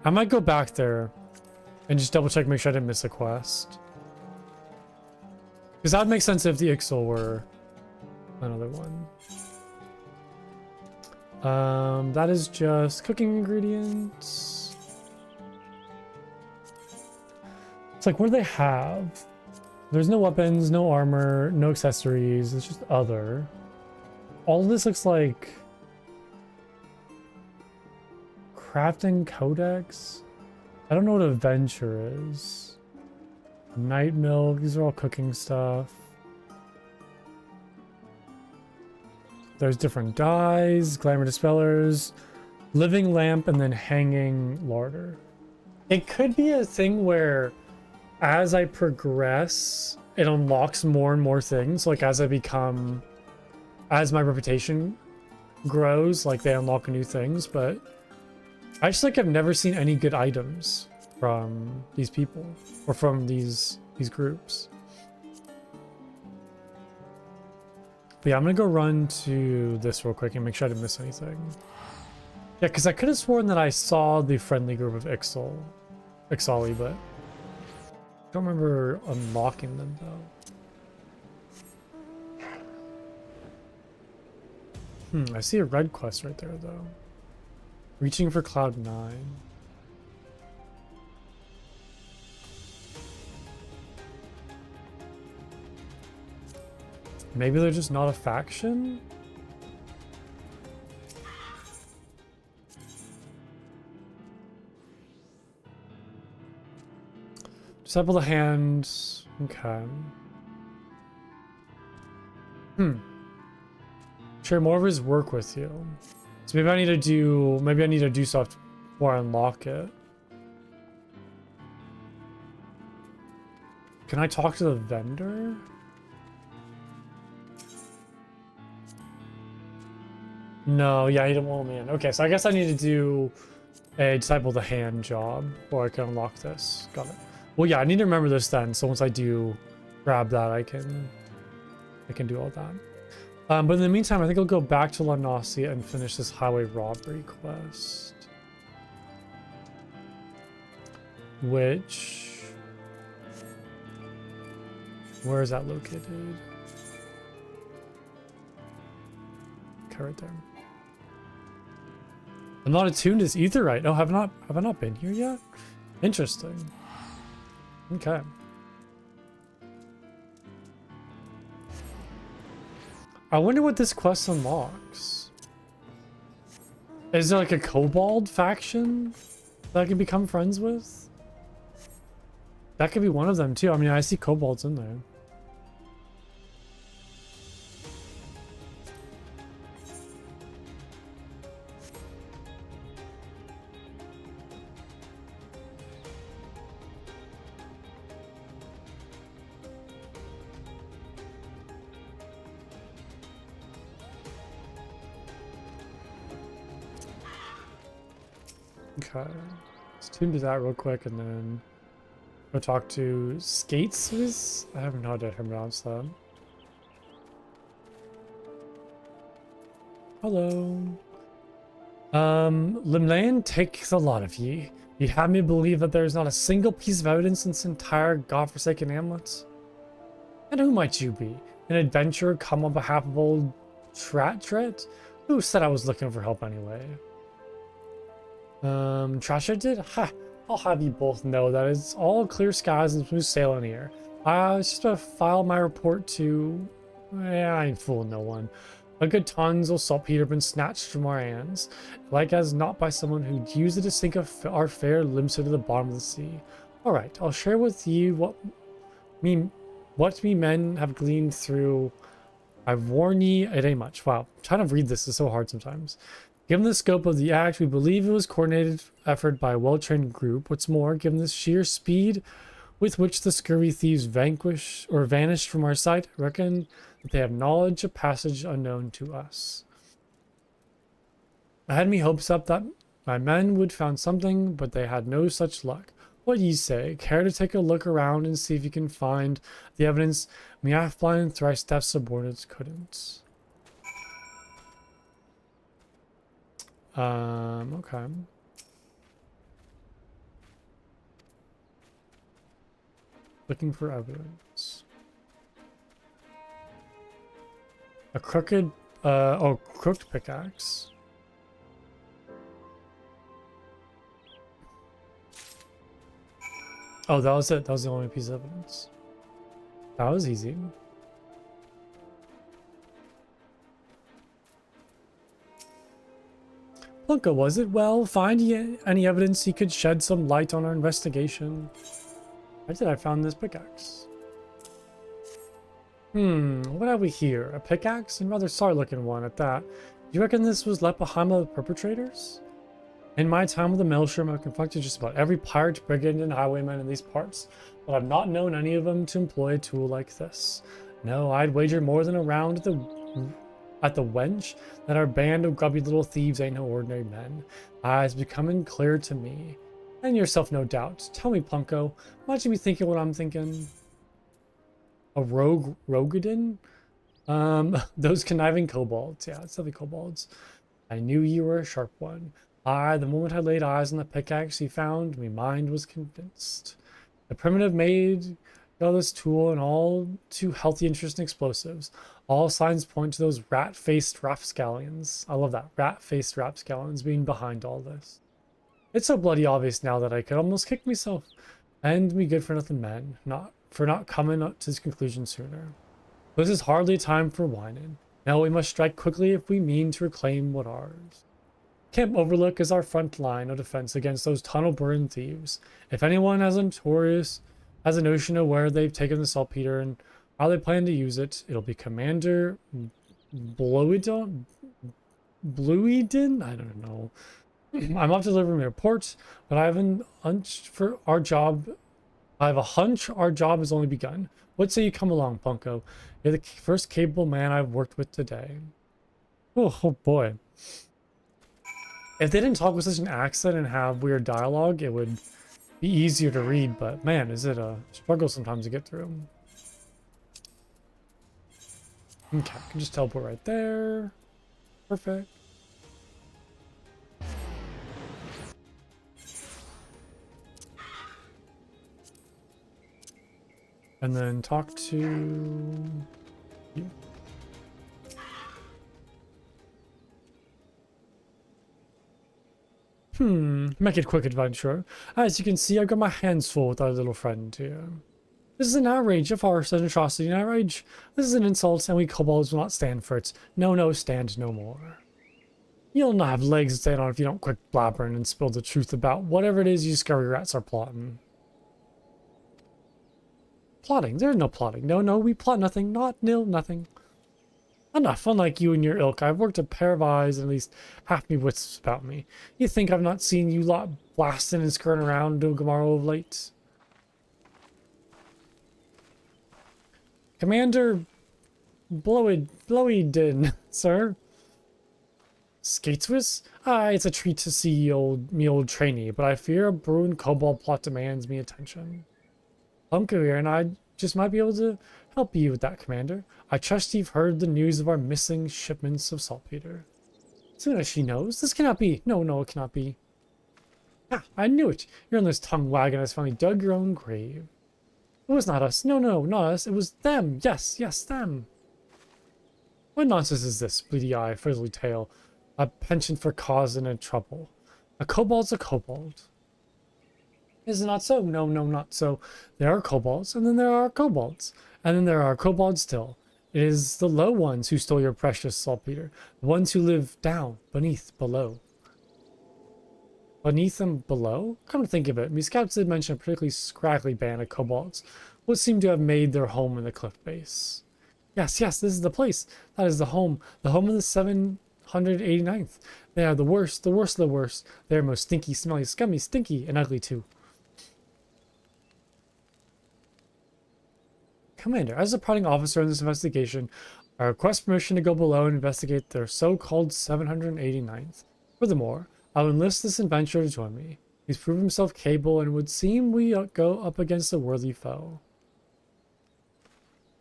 I might go back there and just double check, make sure I didn't miss a quest. Because that would make sense if the Ixal were another one. That is just cooking ingredients. It's like, what do they have? There's no weapons, no armor, no accessories. It's just other. All of this looks like crafting codex. I don't know what a venture is. Night milk. These are all cooking stuff. There's different dyes, glamour dispellers, living lamp, and then hanging larder. It could be a thing where as I progress, it unlocks more and more things. Like as my reputation grows, like they unlock new things. But I just like I've never seen any good items from these people or from these groups. But yeah, I'm gonna go run to this real quick and make sure I didn't miss anything. Yeah, because I could have sworn that I saw the friendly group of Ixali, but I don't remember unlocking them though. I see a red quest right there though. Reaching for Cloud 9. Maybe they're just not a faction? Disciple the Hand. Okay. Share more of his work with you. So maybe I need to do stuff before I unlock it. Can I talk to the vendor? No, yeah, he didn't want me in. Okay, so I guess I need to do a Disciple the Hand job before I can unlock this. Got it. Well, yeah, I need to remember this then. So once I do grab that, I can do all that. But in the meantime, I think I'll go back to La Nausea and finish this highway robbery quest. Which... where is that located? Okay, right there. I'm not attuned as Aetheryte. Oh, have I not been here yet? Interesting. Okay. I wonder what this quest unlocks. Is there like a kobold faction that I can become friends with? That could be one of them too. I mean, I see kobolds in there. Okay, let's tune to that real quick and then go talk to Skates. I have no idea how to pronounce that. Hello. Limlayan takes a lot of ye. You have me believe that there is not a single piece of evidence in this entire godforsaken hamlet. And who might you be? An adventurer come on behalf of old Trat? Who said I was looking for help anyway? Trasher did? Ha! I'll have you both know that it's all clear skies and smooth sailing here. I was just about to file my report to... I ain't fooling no one. A good tons of saltpeter been snatched from our hands, like as not by someone who'd use it to sink our fair limbs to the bottom of the sea. Alright, I'll share with you what me men have gleaned through. I've warned ye, it ain't much. Wow, trying to read this is so hard sometimes. Given the scope of the act, we believe it was coordinated effort by a well-trained group. What's more, given the sheer speed with which the scurvy thieves vanished from our sight, I reckon that they have knowledge of passage unknown to us. I had me hopes up that my men would found something, but they had no such luck. What ye say? Care to take a look around and see if you can find the evidence me half-blind and thrice-deaf subordinates couldn't? Okay. Looking for evidence. A crooked, crooked pickaxe. Oh, that was it. That was the only piece of evidence. That was easy. Plunka, was it? Well, find any evidence he could shed some light on our investigation. Where did I found this pickaxe? What have we here? A pickaxe? And rather sorry looking one at that. Do you reckon this was left behind by the perpetrators? In my time with the Maelstrom, I've confronted just about every pirate, brigand, and highwayman in these parts, but I've not known any of them to employ a tool like this. No, I'd wager more than a round at the wench that our band of grubby little thieves ain't no ordinary men. It's becoming clear to me. And yourself, no doubt. Tell me, Punko, might you be thinking what I'm thinking? A Rogadin? Those conniving kobolds. Yeah, it's definitely kobolds. I knew you were a sharp one. The moment I laid eyes on the pickaxe you found, my mind was convinced. The primitive made this tool and all too healthy interest in explosives. All signs point to those rat-faced rapscallions. I love that. Rat-faced rapscallions being behind all this. It's so bloody obvious now that I could almost kick myself. And me good for nothing, man. Not coming up to this conclusion sooner. This is hardly time for whining. Now we must strike quickly if we mean to reclaim what ours. Camp Overlook is our front line of defense against those tunnel-burning thieves. If anyone has a notion of where they've taken the saltpeter and how they plan to use it, it'll be Commander Bluiden? I don't know. I'm off delivering a report, but I have a hunch our job has only begun. What say you come along, Punko? You're the first capable man I've worked with today. Oh boy. If they didn't talk with such an accent and have weird dialogue, it would be easier to read, but man, is it a struggle sometimes to get through. Okay, I can just teleport right there. Perfect. And then talk to you. Make it quick, adventurer. As you can see, I've got my hands full with our little friend here. This is an outrage, a farce, an atrocity, an outrage. This is an insult, and we kobolds will not stand for it. No, stand no more. You'll not have legs to stand on if you don't quit blabbering and spill the truth about whatever it is you scurry rats are plotting. Plotting? There's no plotting. No, we plot nothing. Nothing. Enough. Unlike you and your ilk, I've worked a pair of eyes and at least half me wits about me. You think I've not seen you lot blasting and skirting around Dogamaro of late? Commander Blowyden, sir. Skateswiss? It's a treat to see me old trainee, but I fear a brewing kobold plot demands me attention. Plumco here, and I just might be able to help you with that, Commander. I trust you've heard the news of our missing shipments of saltpeter. Soon as she knows, this cannot be. No, it cannot be. Ah, I knew it. You're on this tongue wagon has finally dug your own grave. It was not us. No, not us. It was them. Yes, them. What nonsense is this, bleedy eye, frizzly tail? A penchant for causing a trouble. A kobold's a kobold. Is it not so? No, not so. There are kobolds, and then there are kobolds, and then there are kobolds still. It is the low ones who stole your precious saltpeter, the ones who live down, below. Beneath and below? Come to think of it, me scouts did mention a particularly scraggly band of kobolds, which seem to have made their home in the cliff base. Yes, this is the place. That is the home of the 789th. They are the worst of the worst. They are most stinky, smelly, scummy, stinky, and ugly too. Commander, as a prodding officer in this investigation, I request permission to go below and investigate their so-called 789th. Furthermore, I will enlist this adventurer to join me. He's proved himself capable and would seem we go up against a worthy foe.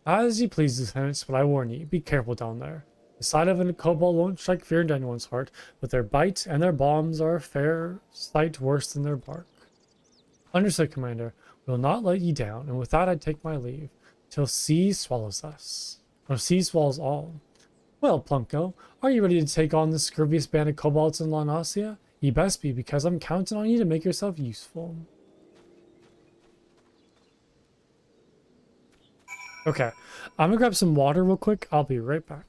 As you please, lieutenants, but I warn you, be careful down there. The sight of a kobold won't strike fear into anyone's heart, but their bite and their bombs are a fair sight worse than their bark. Understood, Commander. We will not let you down, and with that I take my leave, till sea swallows us. Or sea swallows all. Well, Plunko, are you ready to take on this scurvious band of kobolds in La Nausea? You best be, because I'm counting on you to make yourself useful. Okay, I'm gonna grab some water real quick. I'll be right back.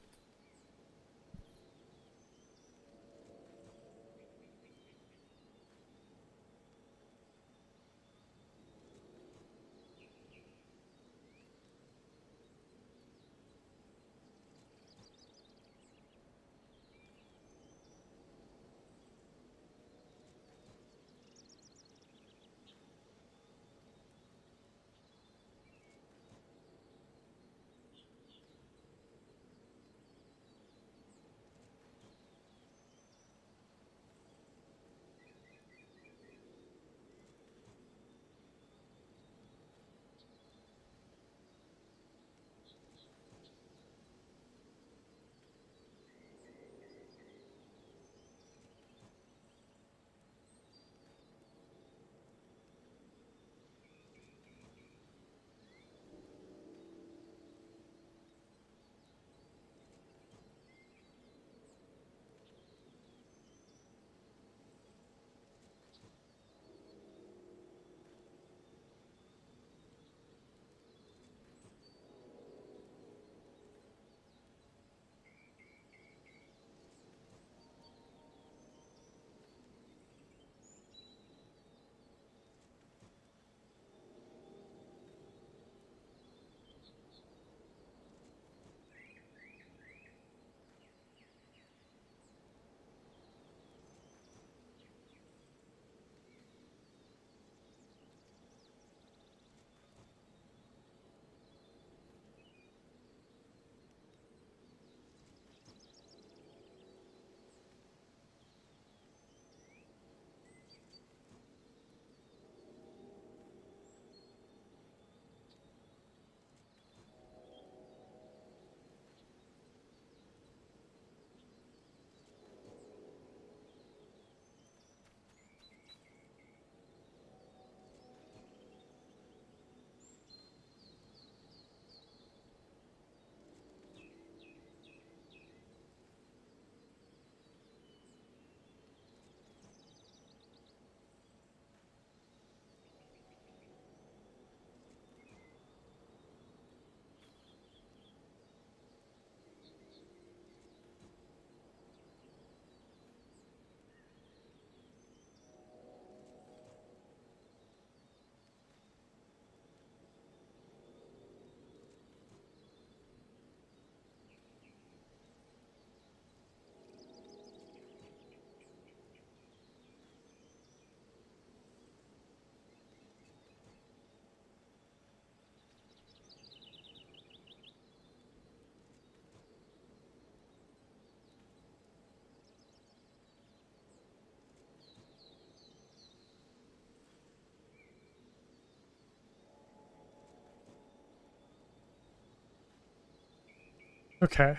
Okay.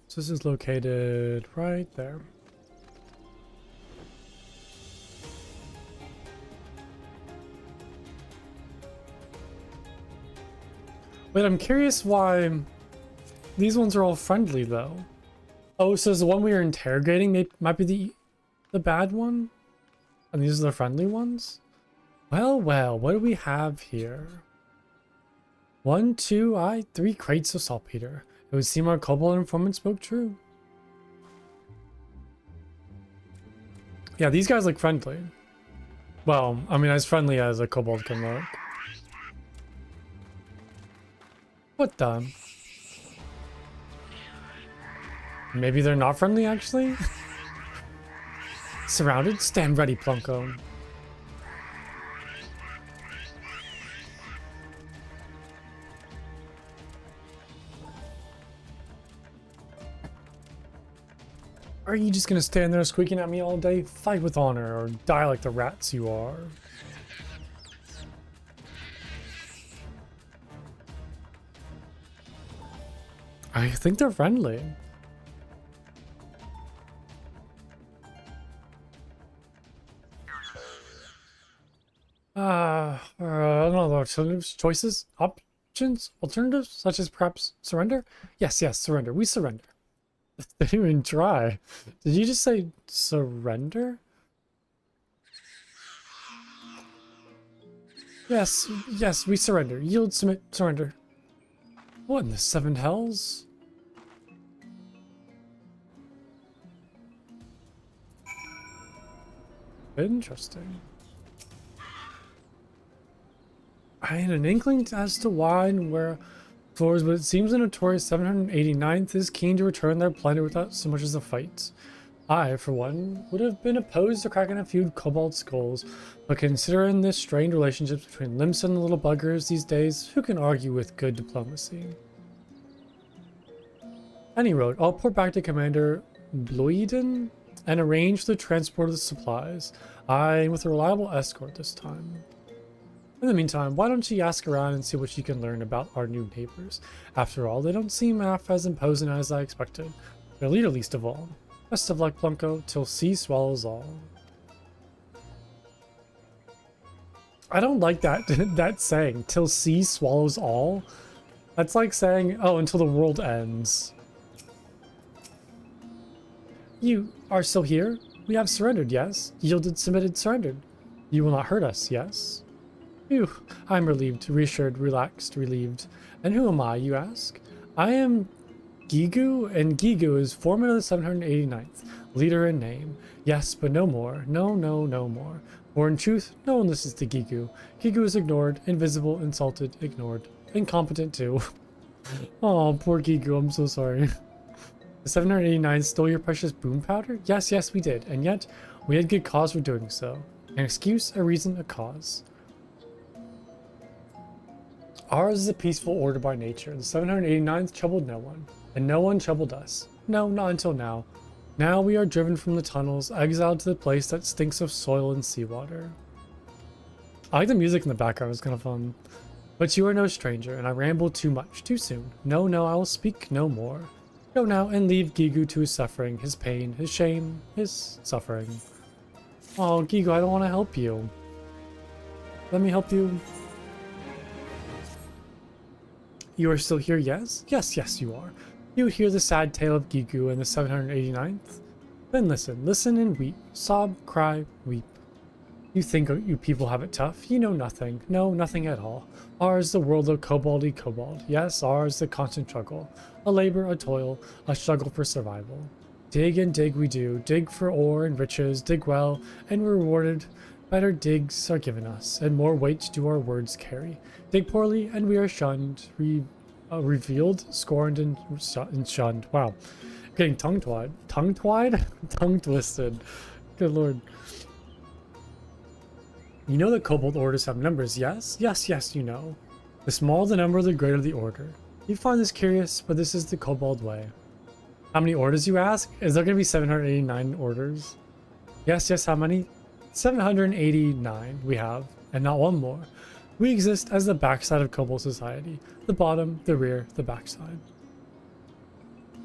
So this is located right there. Wait, I'm curious why these ones are all friendly though. Oh, so the one we were interrogating might be the bad one? And these are the friendly ones? Well, well, what do we have here? 1, 2, 3 crates of saltpeter. It would seem our kobold informant spoke true. Yeah, these guys look friendly. Well, I mean, as friendly as a kobold can look. What the? Maybe they're not friendly, actually? Surrounded? Stand ready, Plunko. Are you just gonna stand there squeaking at me all day? Fight with honor or die like the rats you are. I think they're friendly. I don't know, alternatives, choices, options, alternatives, such as perhaps surrender? Yes, yes, surrender. We surrender. They didn't even try. Did you just say surrender? Yes, yes, we surrender. Yield, submit, surrender. What in the seven hells? Interesting. I had an inkling as to why and where floors, but it seems the notorious 789th is keen to return their plunder without so much as a fight. I, for one, would have been opposed to cracking a few cobalt skulls, but considering the strained relationships between Limsa and the little buggers these days, who can argue with good diplomacy? Any road, I'll report back to Commander Bloiden and arrange for the transport of the supplies. I with a reliable escort this time. In the meantime, why don't you ask around and see what you can learn about our new neighbors? After all, they don't seem half as imposing as I expected. Their leader least of all. Best of luck, Blanco, till sea swallows all. I don't like that that saying, till sea swallows all. That's like saying, oh, until the world ends. You are still here? We have surrendered, yes? Yielded, submitted, surrendered. You will not hurt us, yes? Phew, I'm relieved, reassured, relaxed, relieved. And who am I, you ask? I am Gigu, and Gigu is foreman of the 789th, leader in name. Yes, but no more. No, no, no more. For in truth, no one listens to Gigu. Gigu is ignored, invisible, insulted, ignored. Incompetent too. Oh, poor Gigu, I'm so sorry. The 789 stole your precious boom powder? Yes, yes, we did. And yet, we had good cause for doing so. An excuse, a reason, a cause. Ours is a peaceful order by nature. The 789th troubled no one. And no one troubled us. No, not until now. Now we are driven from the tunnels, exiled to the place that stinks of soil and seawater. I like the music in the background, it's kind of fun. But you are no stranger, and I rambled too much, too soon. No, no, I will speak no more. Go now and leave Gigu to his suffering, his pain, his shame, his suffering. Oh, Gigu, I don't want to help you. Let me help you. You are still here, yes? Yes, yes, you are. You hear the sad tale of Gigu and the 789th? Then listen, listen and weep. Sob, cry, weep. You think you people have it tough? You know nothing. No, nothing at all. Ours the world of koboldy kobold. Yes, ours the constant struggle. A labor, a toil, a struggle for survival. Dig and dig we do. Dig for ore and riches. Dig well, and we're rewarded. Better digs are given us, and more weight do our words carry. Dig poorly, and we are shunned, revealed, scorned, and shunned. Wow. I'm getting tongue-tied. Tongue-tied? Tongue-twisted. Good lord. You know that kobold orders have numbers, yes? Yes, yes, you know. The smaller the number, the greater the order. You find this curious, but this is the kobold way. How many orders, you ask? Is there going to be 789 orders? Yes, yes, how many? 789 we have, and not one more. We exist as the backside of kobold society. The bottom, the rear, the backside.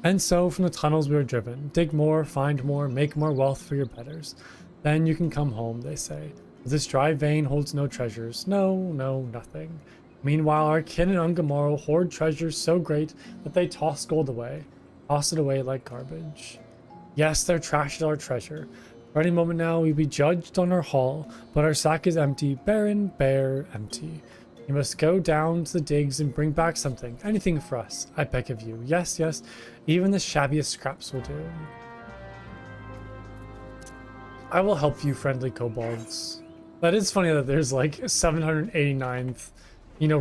And so, from the tunnels we are driven. Dig more, find more, make more wealth for your betters. Then you can come home, they say. This dry vein holds no treasures. No, no, nothing. Meanwhile, our kin in Ungamaro hoard treasures so great that they toss gold away. Toss it away like garbage. Yes, their trash is our treasure. For any moment now, we'll be judged on our haul, but our sack is empty, barren, bare, empty. You must go down to the digs and bring back something, anything for us, I beg of you. Yes, yes, even the shabbiest scraps will do. I will help you, friendly kobolds. That is funny that there's like 789th,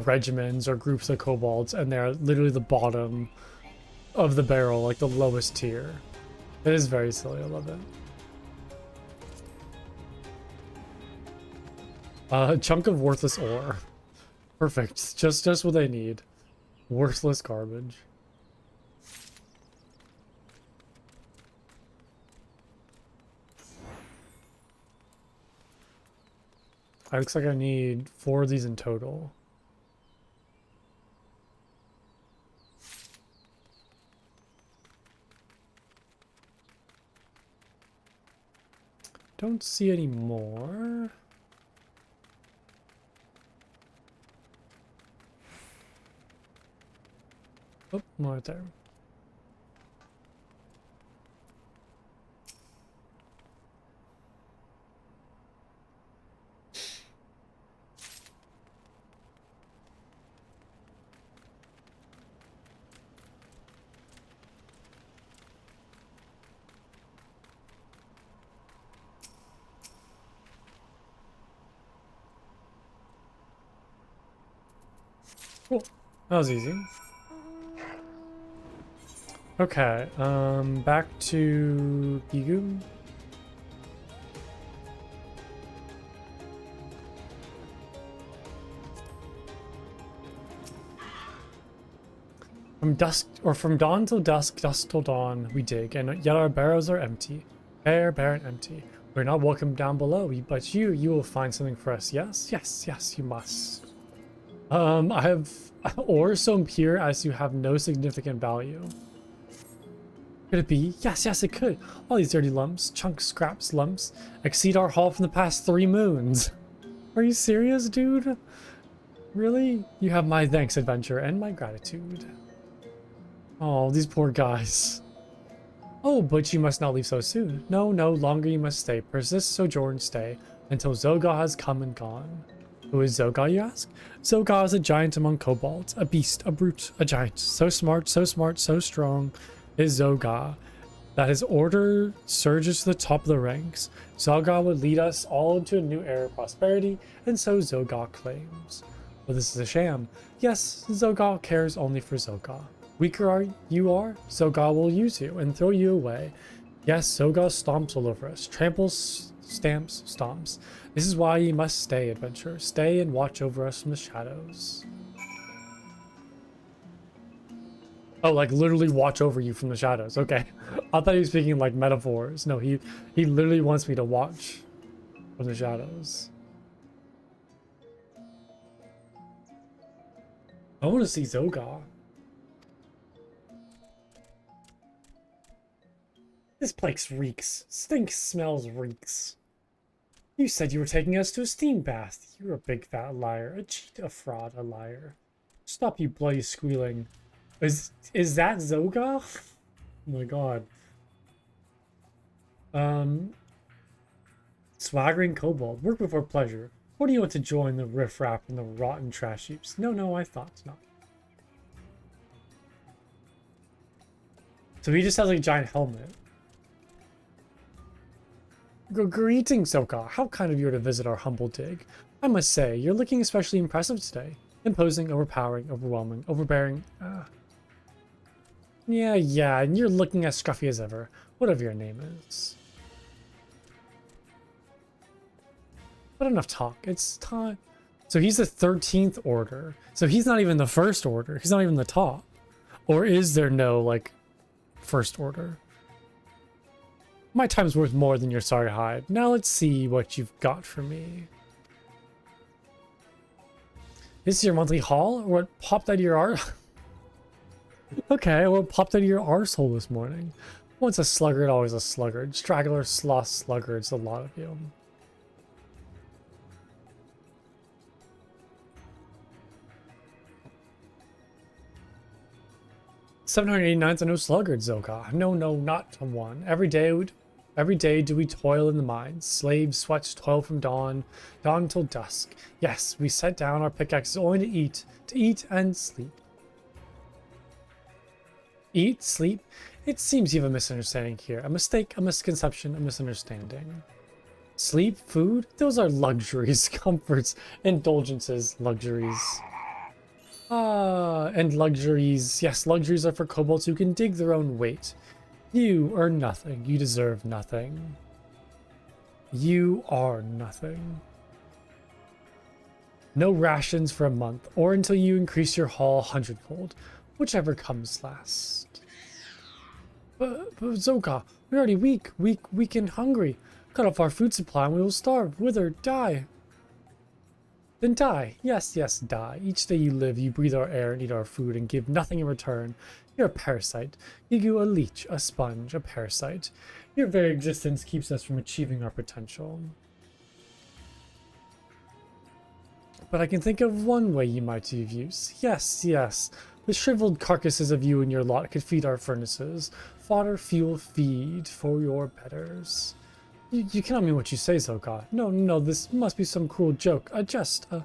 regiments or groups of kobolds, and they're literally the bottom of the barrel, like the lowest tier. It is very silly, I love it. A chunk of worthless ore. Perfect. Just what they need. Worthless garbage. It looks like I need 4 of these in total. Don't see any more. Oh, more right there. Cool. That was easy. Okay, back to Gigu. From dawn till dusk, dusk till dawn, we dig, and yet our barrows are empty. Bare and empty. We're not welcome down below, but you will find something for us, yes? Yes, you must. I have ore so impure as to have no significant value. Could it be? Yes, it could. All these dirty lumps, chunks, scraps, lumps, exceed our haul from the past 3 moons. Are you serious, dude? Really? You have my thanks, adventure, and my gratitude. Oh, these poor guys. Oh, but you must not leave so soon. No, longer you must stay. Persist, sojourn, stay, until Zoga has come and gone. Who is Zoga, you ask? Zoga is a giant among kobolds, a beast, a brute, a giant. So smart, so strong is Zoga, that his order surges to the top of the ranks. Zoga would lead us all into a new era of prosperity, and so Zoga claims. But this is a sham. Yes, Zoga cares only for Zoga. Weaker you are, Zoga will use you and throw you away. Yes, Zoga stomps all over us. Tramples, stamps, stomps. This is why you must stay, adventurer. Stay and watch over us from the shadows. Oh, like literally watch over you from the shadows. Okay. I thought he was speaking like metaphors. No, he literally wants me to watch from the shadows. I want to see Zoga. This place reeks. Stinks, smells, reeks. You said you were taking us to a steam bath. You're a big fat liar. A cheat, a fraud, a liar. Stop, you bloody squealing. Is that Zoga? Oh my god. Swaggering kobold. Work before pleasure. What do you want to join the riffraff and the rotten trash heaps? No, I thought not. So he just has like a giant helmet. Greetings, Zoka. How kind of you to visit our humble dig. I must say, you're looking especially impressive today. Imposing, overpowering, overwhelming, overbearing. Yeah, and you're looking as scruffy as ever. Whatever your name is. But enough talk. It's time. So he's the 13th order. So he's not even the first order. He's not even the top. Or is there no, like, first order? My time's worth more than your sorry hide. Now let's see what you've got for me. This is your monthly haul? Or what popped out of your art? Okay, what popped out of your arsehole this morning? Once a sluggard, always a sluggard. Straggler, sloth, sluggards, a lot of you. $789's a no sluggard, Zoka. No, not one. Every day do we toil in the mines. Slaves, sweats, toil from dawn till dusk. Yes, we set down our pickaxes only to eat and sleep. Eat, sleep? It seems you have a misunderstanding here. A mistake, a misconception, a misunderstanding. Sleep, food? Those are luxuries, comforts, indulgences, luxuries. And luxuries. Yes, luxuries are for kobolds who can dig their own weight. You are nothing. You deserve nothing. You are nothing. No rations for a month, or until you increase your haul 100-fold, whichever comes last. But Zoka, we're already weak and hungry. Cut off our food supply and we will starve, wither, die. Then die. Yes, yes, die. Each day you live, you breathe our air and eat our food and give nothing in return. You're a parasite. Gigu, a leech, a sponge, a parasite. Your very existence keeps us from achieving our potential. But I can think of one way you might be of use. Yes, yes. The shriveled carcasses of you and your lot could feed our furnaces. Fodder, fuel, feed for your betters. You cannot mean what you say, Zoka. No, no, this must be some cruel joke. A jest. The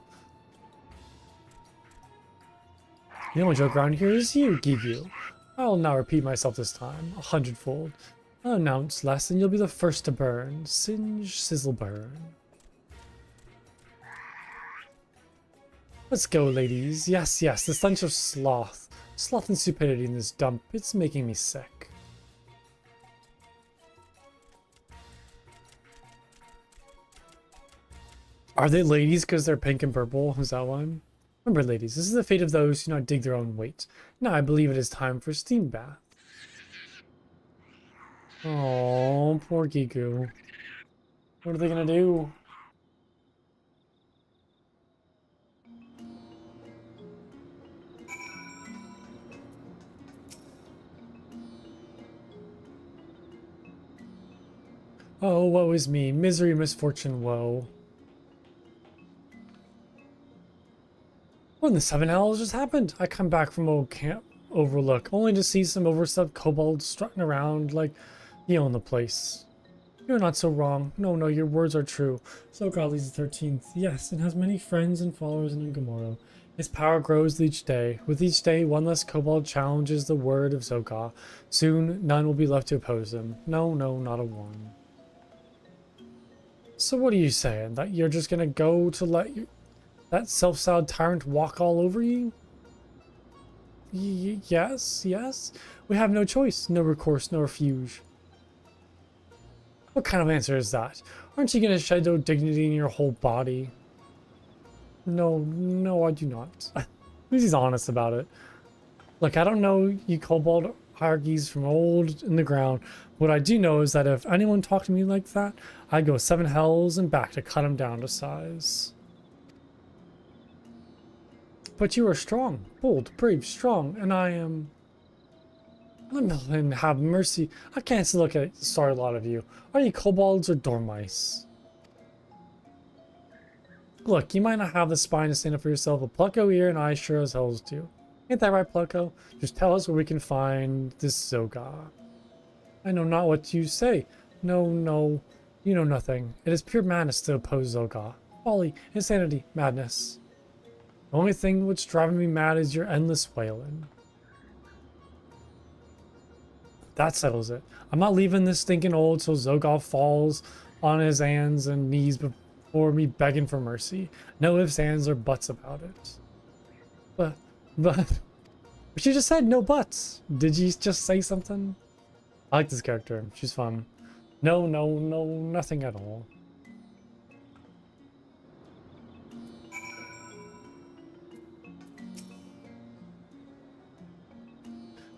only joke around here is you, Gigu. I'll now repeat myself this time, 100-fold. I'll announce less and you'll be the first to burn. Singe, sizzle, burn. Let's go, ladies. Yes, yes, the stench of sloth. Sloth and stupidity in this dump. It's making me sick. Are they ladies because they're pink and purple? Is that one? Remember, ladies, this is the fate of those who do not dig their own weight. Now I believe it is time for steam bath. Oh, poor Gigu. What are they gonna do? Oh, woe is me. Misery, misfortune, woe. What in the seven hells just happened? I come back from old Camp Overlook, only to see some overstuffed kobolds strutting around like you own the place. You're not so wrong. No, no, your words are true. So God leads the 13th. Yes, and has many friends and followers in Gomorrah. His power grows each day. With each day, one less kobold challenges the word of Zoka. Soon, none will be left to oppose him. No, no, not a one. So what are you saying? That you're just gonna go to let that self-styled tyrant walk all over you? Yes, yes. We have no choice, no recourse, no refuge. What kind of answer is that? Aren't you gonna shed no dignity in your whole body? No, no, I do not. At least he's honest about it. Look, I don't know you kobold hierarchies from old in the ground. What I do know is that if anyone talked to me like that, I'd go 7 hells and back to cut him down to size. But you are strong, bold, brave, strong, and I am... And have mercy. I can't look at it. Sorry, a lot of you. Are you kobolds or dormice? Look, you might not have the spine to stand up for yourself, but Plucko here and I sure as hells do. Ain't that right, Plucko? Just tell us where we can find this Zoga. I know not what you say. No, no, you know nothing. It is pure madness to oppose Zoga. Folly, insanity, madness. The only thing which driving me mad is your endless wailing. That settles it. I'm not leaving this stinking old till Zoga falls on his hands and knees before me begging for mercy. No ifs, ands, or buts about it. But she just said no buts. Did you just say something? I like this character. She's fun. No, no, no, nothing at all.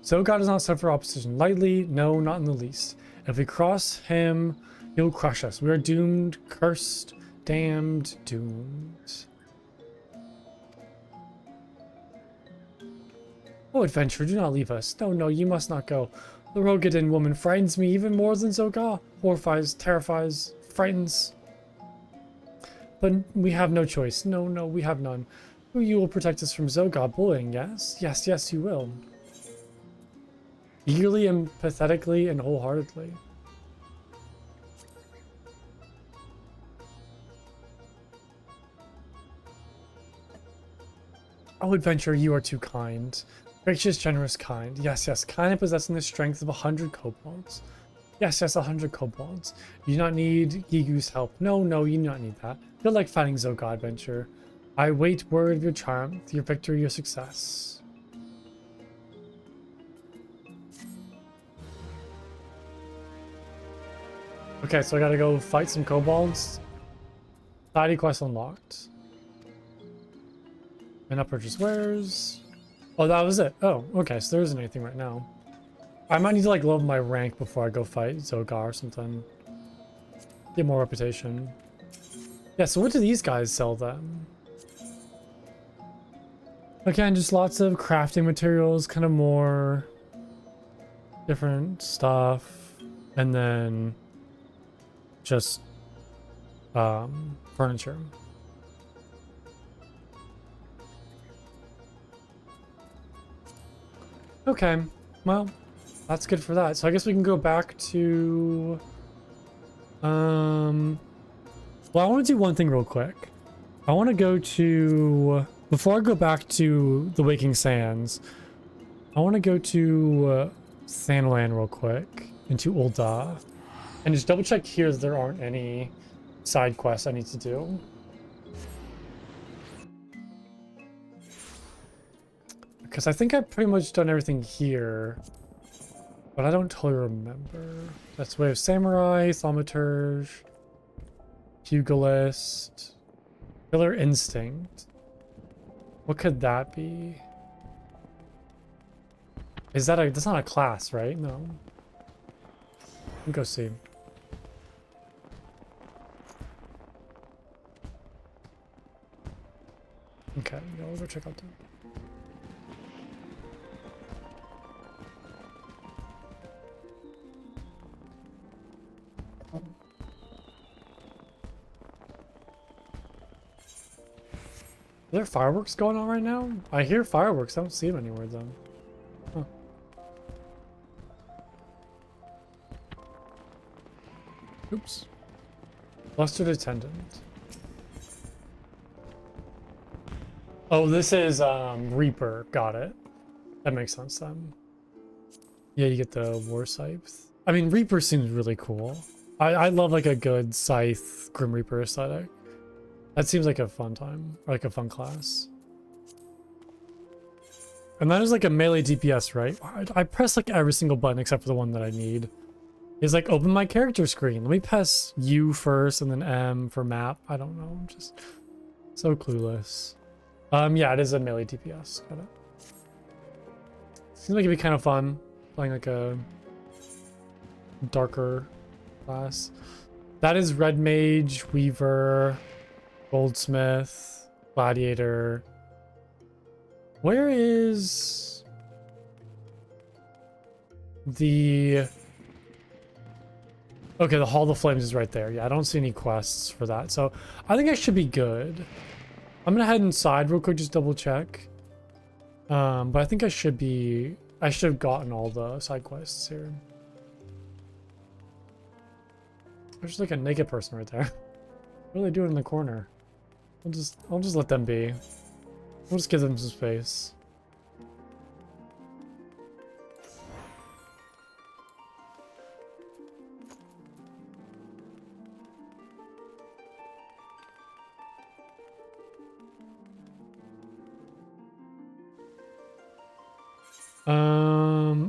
Zoga does not suffer opposition lightly. No, not in the least. If we cross him, he'll crush us. We are doomed, cursed, damned, doomed. Oh, adventurer, do not leave us. No, no, you must not go. The Rogadin woman frightens me even more than Zoga. Horrifies, terrifies, frightens. But we have no choice. No, no, we have none. You will protect us from Zoga bullying, yes? Yes, yes, you will. Eagerly and pathetically and wholeheartedly. Oh, adventurer, you are too kind. Gracious, generous, kind. Yes, yes, kind and possessing the strength of 100 kobolds. Yes, yes, 100 kobolds. You do not need Gigu's help. No, no, you do not need that. You're like fighting Zoga, adventure. I wait word of your triumph, your victory, your success. Okay, so I gotta go fight some kobolds. Society quest unlocked. And purchase wares. Oh, that was it. Oh, okay, so there isn't anything right now. I might need to like level my rank before I go fight Zoga or something. Get more reputation. Yeah, so what do these guys sell then? Again, just lots of crafting materials, kind of more different stuff, and then just furniture. Okay, well, that's good for that. So I guess we can go back to well, I want to do one thing real quick. I want to go to, before I go back to the Waking Sands, I want to go to Sandland real quick, into Ul'dah, and just double check here that there aren't any side quests I need to do. Because I think I've pretty much done everything here, but I don't totally remember. That's Way of Samurai, Thaumaturge, Pugilist, Killer Instinct. What could that be? Is that that's not a class, right? No. Let me go see. Okay, yeah, we'll go check out that. Are there fireworks going on right now? I hear fireworks. I don't see them anywhere though. Huh. Oops. Flustered attendant. Oh, this is Reaper. Got it. That makes sense then. Yeah, you get the war scythe. I mean, Reaper seems really cool. I love like a good scythe Grim Reaper aesthetic. That seems like a fun time, or like a fun class. And that is like a melee DPS, right? I press like every single button except for the one that I need. Is like open my character screen. Let me press U first and then M for map. I don't know. I'm just so clueless. Yeah, it is a melee DPS. Got it. Seems like it'd be kind of fun playing like a darker class. That is Red Mage, Weaver, Goldsmith, Gladiator. Where is the... Okay, the Hall of Flames is right there. Yeah, I don't see any quests for that. So I think I should be good. I'm gonna head inside real quick, just double check. But I think I should be... I should have gotten all the side quests here. There's like a naked person right there. What are they doing in the corner? I'll just let them be. We'll just give them some space.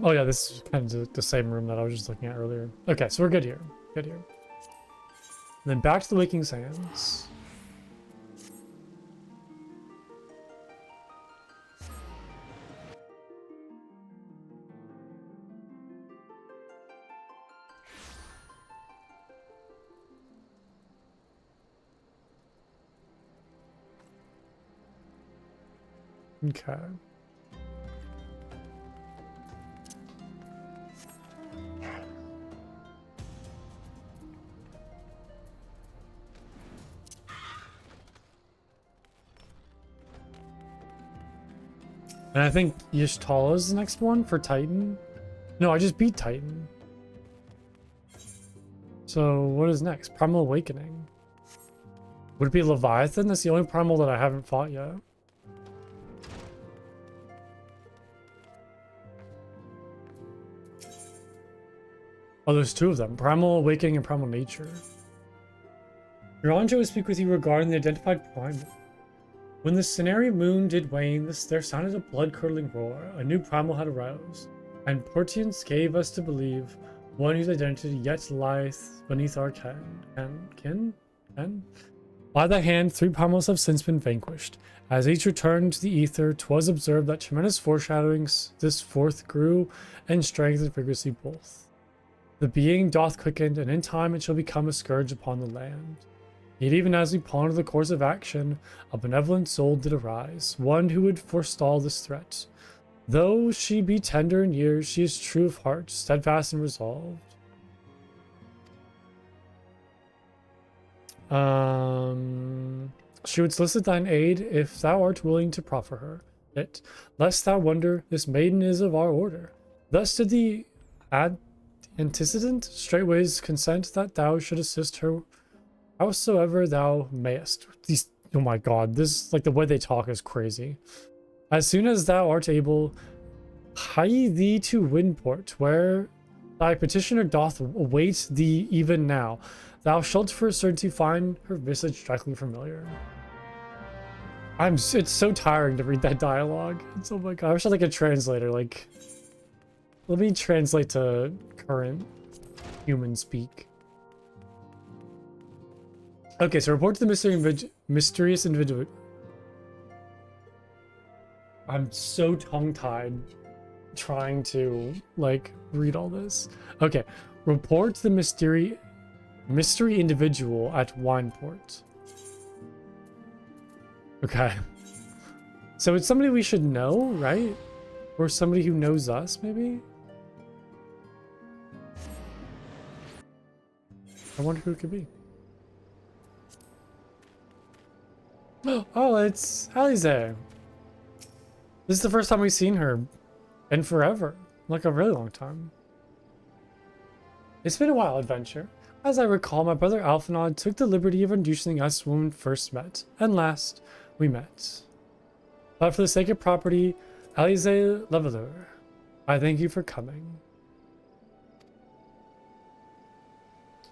Oh yeah, this is kind of the same room that I was just looking at earlier. Okay, so we're good here. Good here. And then back to the Waking Sands. Okay. And I think Y'shtala is the next one for Titan. No, I just beat Titan. So what is next? Primal Awakening. Would it be Leviathan? That's the only primal that I haven't fought yet. Oh, there's two of them. Primal Awakening and Primal Nature. Your Anjo will speak with you regarding the identified primal. When the Cenary moon did wane, there sounded a blood-curdling roar. A new primal had aroused, and portents gave us to believe one whose identity yet lieth beneath our ken. By the hand, three primals have since been vanquished. As each returned to the ether, 'twas observed that tremendous foreshadowings this forth grew, and strengthened vigorously both. The being doth quicken, and in time it shall become a scourge upon the land. Yet even as we pondered the course of action, a benevolent soul did arise, one who would forestall this threat. Though she be tender in years, she is true of heart, steadfast and resolved. She would solicit thine aid if thou art willing to proffer her it, lest thou wonder, this maiden is of our order. Thus did the antecedent straightways consent that thou should assist her howsoever thou mayest. These, oh my god, this, like, the way they talk is crazy. As soon as thou art able, hie thee to Windport, where thy petitioner doth await thee even now. Thou shalt for a certainty find her visage strikingly familiar. It's so tiring to read that dialogue. It's, oh my god, I wish I had like a translator. Like, let me translate to current human speak. Okay, so report to the mysterious individual. I'm so tongue-tied trying to, like, read all this. Okay, report to the mystery individual at Wineport. Okay. So it's somebody we should know, right? Or somebody who knows us, maybe? I wonder who it could be. Oh, it's Alize. This is the first time we've seen her in forever. Like a really long time. It's been a while, adventure. As I recall, my brother Alphanod took the liberty of introducing us when we first met. And last, we met. But for the sake of property, Alize Leveler, I thank you for coming.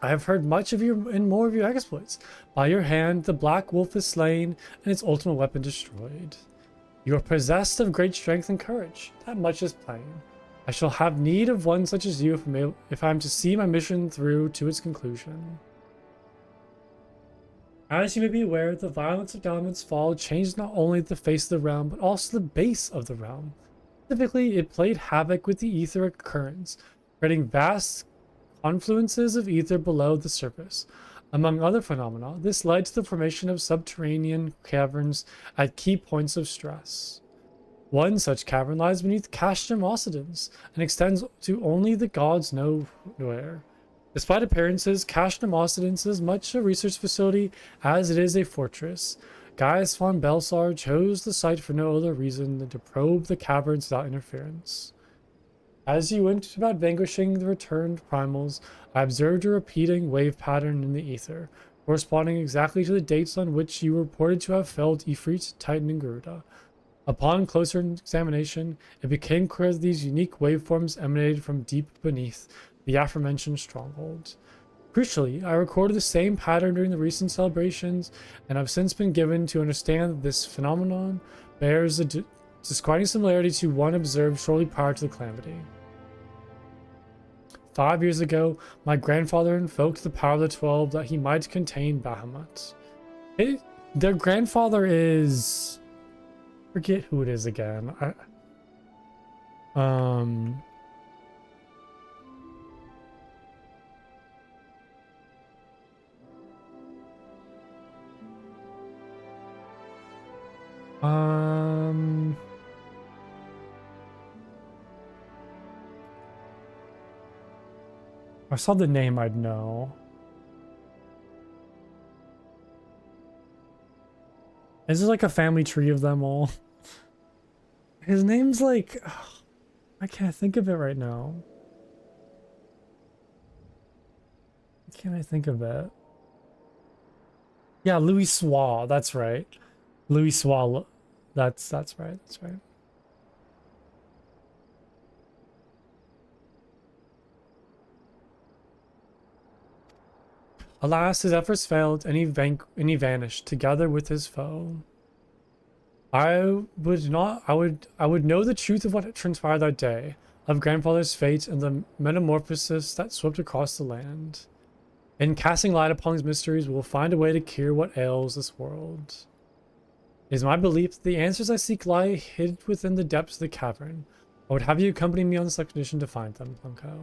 I have heard much of you and more of your exploits. By your hand, the Black Wolf is slain and its ultimate weapon destroyed. You are possessed of great strength and courage. That much is plain. I shall have need of one such as you if I am to see my mission through to its conclusion. As you may be aware, the violence of Dalaman's fall changed not only the face of the realm, but also the base of the realm. Specifically, it played havoc with the etheric currents, creating vast confluences of ether below the surface. Among other phenomena, this led to the formation of subterranean caverns at key points of stress. One such cavern lies beneath Castrum Occidens and extends to only the gods know where. Despite appearances, Castrum Occidens is much a research facility as it is a fortress. Gaius von Belsar chose the site for no other reason than to probe the caverns without interference. As you went about vanquishing the returned primals, I observed a repeating wave pattern in the ether, corresponding exactly to the dates on which you were reported to have felled Ifrit, Titan, and Garuda. Upon closer examination, it became clear that these unique waveforms emanated from deep beneath the aforementioned stronghold. Crucially, I recorded the same pattern during the recent celebrations, and have since been given to understand that this phenomenon bears a disquieting similarity to one observed shortly prior to the calamity. 5 years ago, my grandfather invoked the power of the 12 that he might contain Bahamut. Their grandfather is... forget who it is again. I saw the name, I'd know. Is there like a family tree of them all? His name's like... I can't think of it right now. Why can't I think of it? Yeah, Louis Swa, that's right. Louis Swa, that's right, that's right. Alas, his efforts failed, and he vanished together with his foe. I would know the truth of what transpired that day, of grandfather's fate and the metamorphosis that swept across the land. In casting light upon these mysteries, we will find a way to cure what ails this world. It is my belief that the answers I seek lie hid within the depths of the cavern. I would have you accompany me on this expedition to find them, Plunko.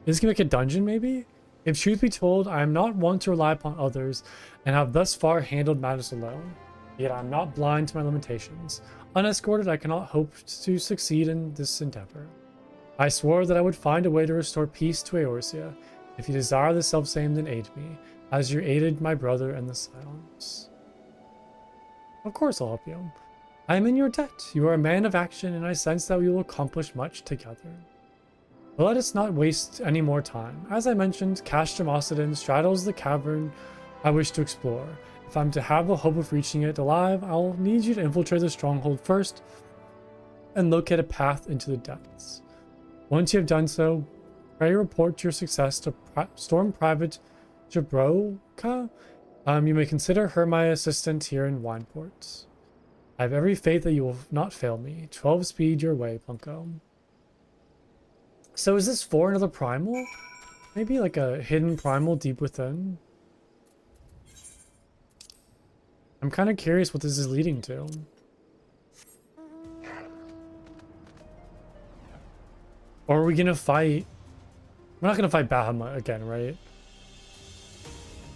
Is this gonna make a dungeon, maybe? If truth be told, I am not one to rely upon others and have thus far handled matters alone. Yet I am not blind to my limitations. Unescorted, I cannot hope to succeed in this endeavor. I swore that I would find a way to restore peace to Eorzea. If you desire the selfsame, then aid me, as you aided my brother in the silence. Of course I'll help you. I am in your debt. You are a man of action, and I sense that we will accomplish much together. But let us not waste any more time. As I mentioned, Castrum Occident straddles the cavern I wish to explore. If I'm to have the hope of reaching it alive, I'll need you to infiltrate the stronghold first and locate a path into the depths. Once you have done so, pray report your success to Storm Private Jabroka. You may consider her my assistant here in Wineport. I have every faith that you will not fail me. 12 speed your way, Punko. So is this for another primal? Maybe like a hidden primal deep within? I'm kind of curious what this is leading to. Or are we gonna fight? We're not gonna fight Bahamut again, right?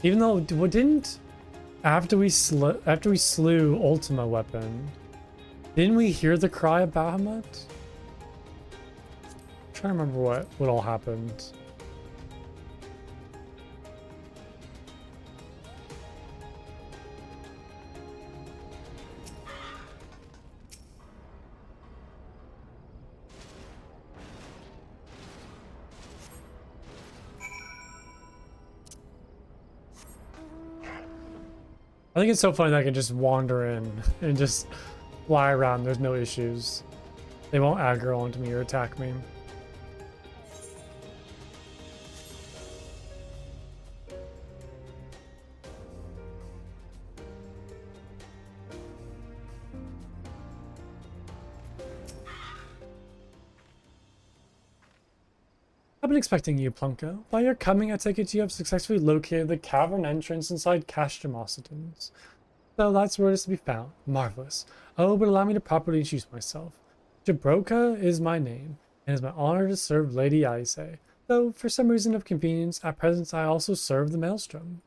Even though, didn't after we slew Ultima Weapon, didn't we hear the cry of Bahamut? I'm trying to remember what all happened. I think it's so funny that I can just wander in and just fly around. There's no issues. They won't aggro onto me or attack me. I've been expecting you, Plunko. By your coming, I take it you have successfully located the cavern entrance inside Castrum Occident. So that's where it is to be found. Marvelous. Oh, but allow me to properly introduce myself. Jabroka is my name, and it is my honor to serve Lady Aise. Though, for some reason of convenience, at present I also serve the Maelstrom.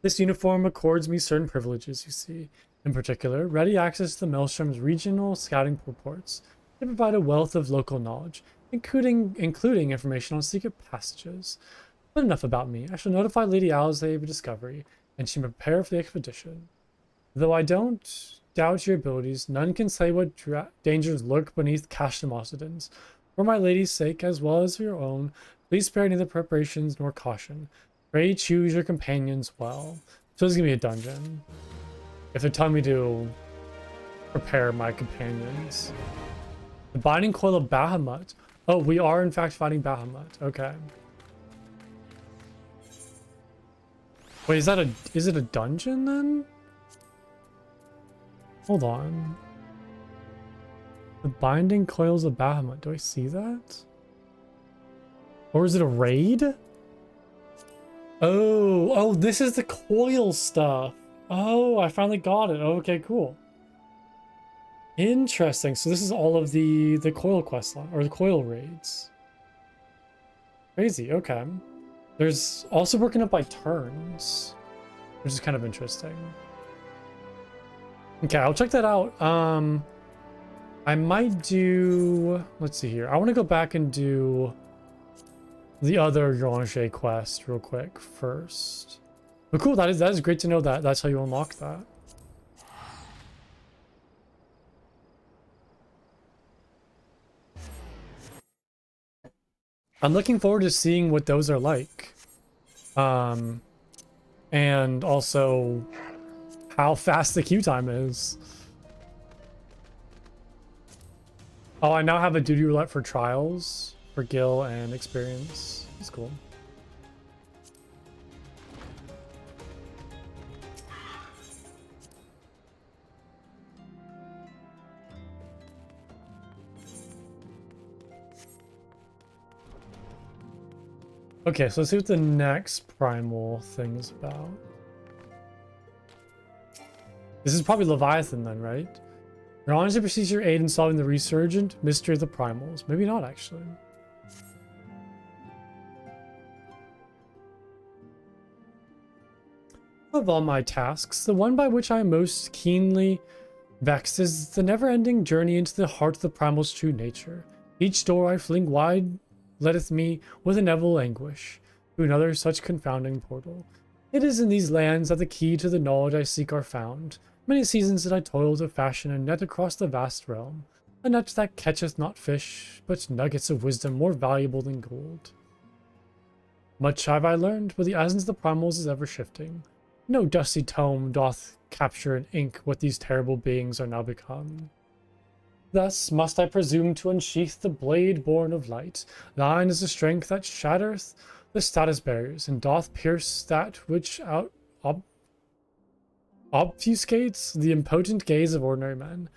This uniform accords me certain privileges, you see. In particular, ready access to the Maelstrom's regional scouting reports. They provide a wealth of local knowledge, including information on secret passages. But enough about me. I shall notify Lady Aise of a discovery, and she may prepare for the expedition. Though I don't doubt your abilities, none can say what dangers lurk beneath Castrum Occident. For my lady's sake, as well as for your own, please spare neither preparations nor caution. Pray choose your companions well. So this is going to be a dungeon. If they're telling me to prepare my companions. The Binding Coil of Bahamut. Oh, we are in fact fighting Bahamut. Okay. Wait, is it a dungeon then? Hold on. The Binding Coils of Bahamut. Do I see that? Or is it a raid? Oh, this is the coil stuff. Oh, I finally got it. Okay, cool. Interesting. So this is all of the coil quest line, or the coil raids. Crazy. Okay. There's also working up by turns, which is kind of interesting. Okay, I'll check that out. I might do. Let's see here. I want to go back and do the other Granger quest real quick first. But cool. That is great to know that that's how you unlock that. I'm looking forward to seeing what those are like. And also how fast the queue time is. Oh, I now have a duty roulette for trials, for Gil and experience. That's cool. Okay, so let's see what the next primal thing is about. This is probably Leviathan then, right? Your honesty precedes your aid in solving the resurgent mystery of the primals. Maybe not, actually. Of all my tasks, the one by which I am most keenly vexed is the never-ending journey into the heart of the primal's true nature. Each door I fling wide letteth me with inevitable anguish to another such confounding portal. It is in these lands that the key to the knowledge I seek are found. Many seasons did I toil to fashion a net across the vast realm, a net that catcheth not fish, but nuggets of wisdom more valuable than gold. Much have I learned, but the essence of the primals is ever shifting. No dusty tome doth capture in ink what these terrible beings are now become. Thus must I presume to unsheath the blade born of light. Thine is the strength that shattereth the status barriers, and doth pierce that which obfuscates the impotent gaze of ordinary men.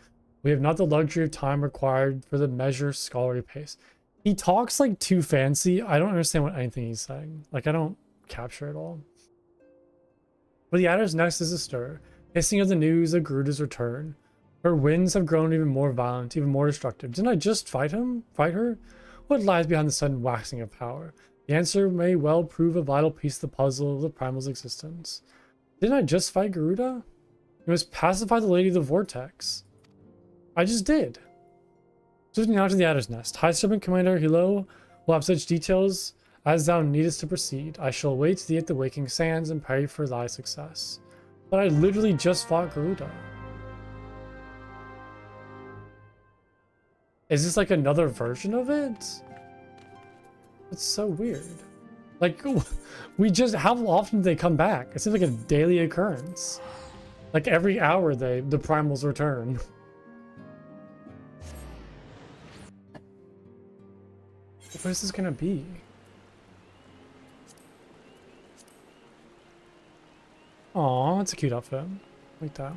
We have not the luxury of time required for the measure scholarly pace. He talks like too fancy. I don't understand what anything he's saying. Like, I don't capture it all. But the adder's nest is astir, hissing of the news of Garuda's return. Her winds have grown even more violent, even more destructive. Didn't I just fight her? What lies behind the sudden waxing of power? The answer may well prove a vital piece of the puzzle of the primal's existence. Didn't I just fight Garuda? It was pacify the Lady of the Vortex. I just did. Shifting now to the Adder's Nest. High Serpent Commander Hilo will have such details as thou needest to proceed. I shall await thee at the waking sands and pray for thy success. But I literally just fought Garuda. Is this like another version of it? It's so weird. Like, we just, how often do they come back? It seems like a daily occurrence. Like every hour the primals return. What is this gonna be? Aw, that's a cute outfit. Like that.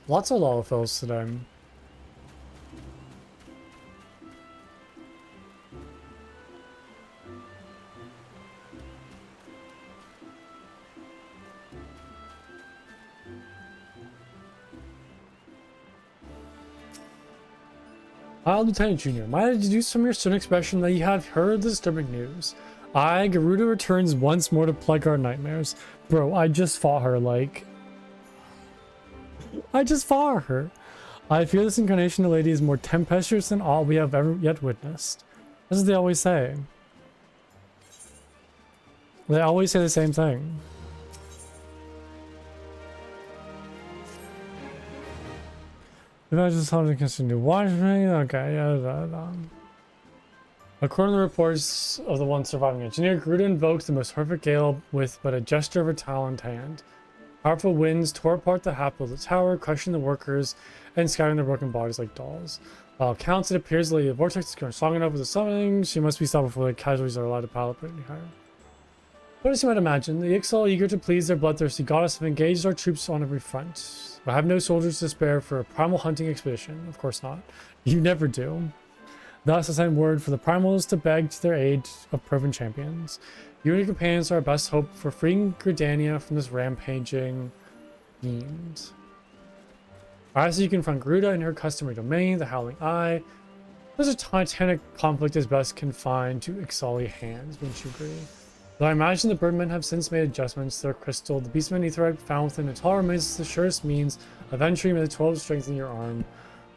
Lots of Lalafels today. Lieutenant Junior, might I deduce from your stern expression that you have heard the disturbing news? Garuda returns once more to plague our nightmares. Bro, I just fought her, like... I just fought her. I fear this incarnation of the lady is more tempestuous than all we have ever yet witnessed. That's what they always say. They always say the same thing. If I just wanted to continue watching, okay, yeah. According to the reports of the one surviving engineer, Garuda invoked the most horrific gale with but a gesture of her taloned hand. Powerful winds tore apart the half of the tower, crushing the workers and scattering their broken bodies like dolls. While counts, it appears the Lady of the Vortex is growing strong enough with the summoning. She must be stopped before the casualties are allowed to pile up any higher. But as you might imagine, the Ixal, eager to please their bloodthirsty goddess, have engaged our troops on every front. I have no soldiers to spare for a primal hunting expedition. Of course not. You never do. Thus, I sent word for the primals to beg to their aid of proven champions. You and your companions are our best hope for freeing Gridania from this rampaging fiend. I ask you can confront Garuda in her customary domain, the Howling Eye. There's a titanic conflict is best confined to Ixali hands, wouldn't you agree? Though I imagine the Birdmen have since made adjustments to their crystal, the Beastman Aetherite found within its hull remains the surest means of entry with the 12 strength in your arm.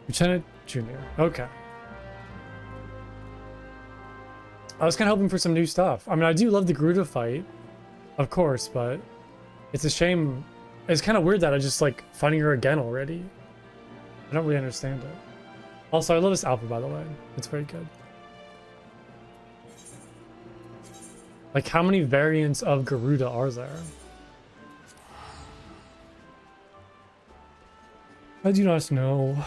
Lieutenant Junior. Okay. I was kind of hoping for some new stuff. I mean, I do love the Garuda fight, of course, but it's a shame. It's kind of weird that I just like fighting her again already. I don't really understand it. Also, I love this outfit, by the way. It's very good. Like, how many variants of Garuda are there? I do not know.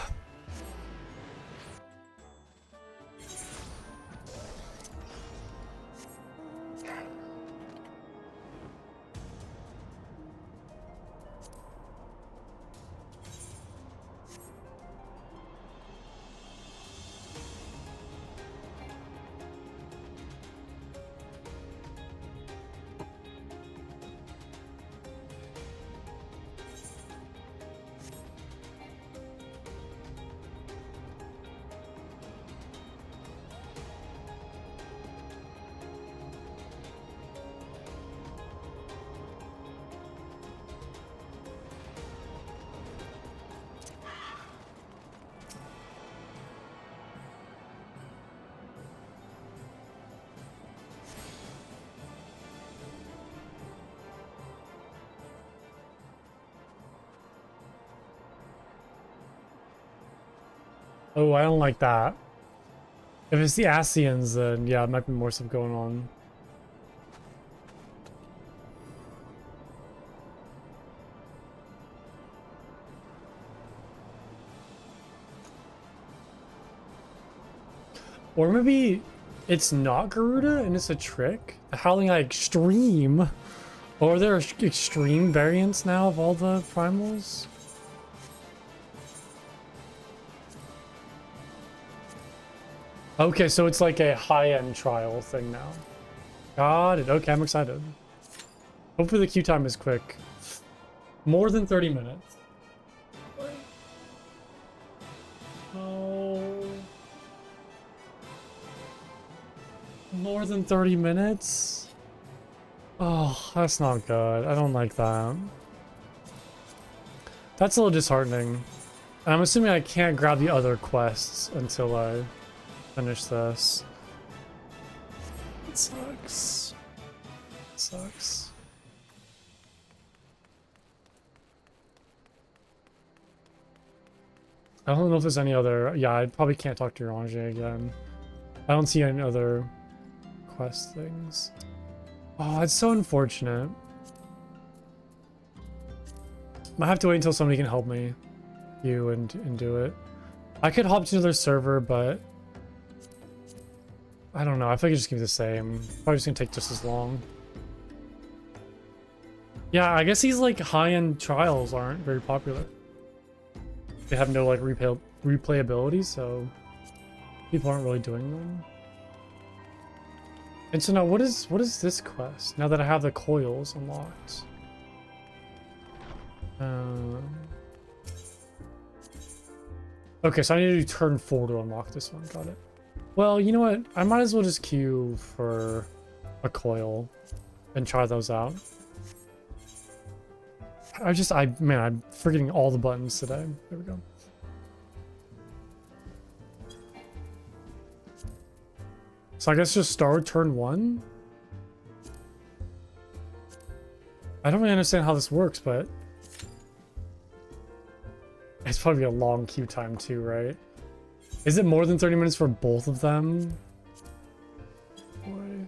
Oh, I don't like that. If it's the Asians, then yeah, it might be more stuff going on. Or maybe it's not Garuda and it's a trick? The Howling Eye Extreme? Or are there extreme variants now of all the primals? Okay, so it's like a high-end trial thing now. Got it. Okay, I'm excited. Hopefully the queue time is quick. More than 30 minutes. Oh. More than 30 minutes? Oh, that's not good. I don't like that. That's a little disheartening. And I'm assuming I can't grab the other quests until I finish this. It sucks. It sucks. I don't know if there's any other... Yeah, I probably can't talk to Ranger again. I don't see any other quest things. Oh, it's so unfortunate. I have to wait until somebody can help me. You and do it. I could hop to another server, but I don't know. I feel like it's just gonna be the same. Probably just gonna take just as long. Yeah, I guess these like high-end trials aren't very popular. They have no like replayability, so people aren't really doing them. And so now, what is this quest? Now that I have the coils unlocked. Okay, so I need to do turn 4 to unlock this one. Got it. Well, you know what? I might as well just queue for a coil and try those out. Man, I'm forgetting all the buttons today. There we go. So I guess just start turn 1. I don't really understand how this works, but it's probably a long queue time too, right? Is it more than 30 minutes for both of them? Boy.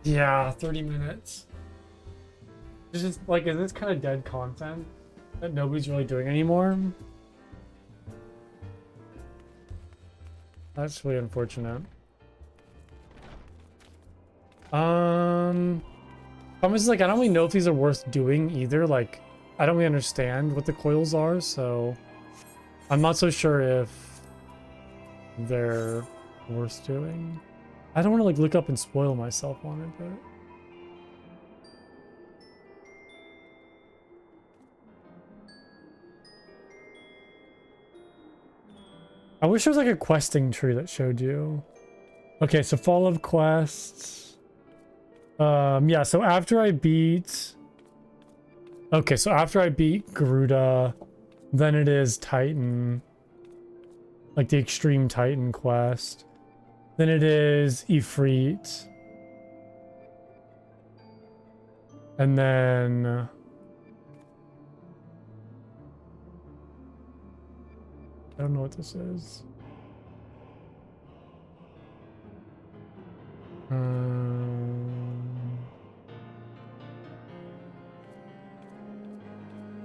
Yeah, 30 minutes. It's just like, is this kind of dead content that nobody's really doing anymore? That's really unfortunate. Problem is, like, I don't really know if these are worth doing either. Like, I don't really understand what the coils are, so I'm not so sure if they're worth doing. I don't want to like look up and spoil myself on it, but I wish there was like a questing tree that showed you. Okay, so follow quests. Yeah, so after I beat... Okay, so after I beat Garuda, then it is Titan. Like the Extreme Titan quest. Then it is Ifrit. And then... I don't know what this is.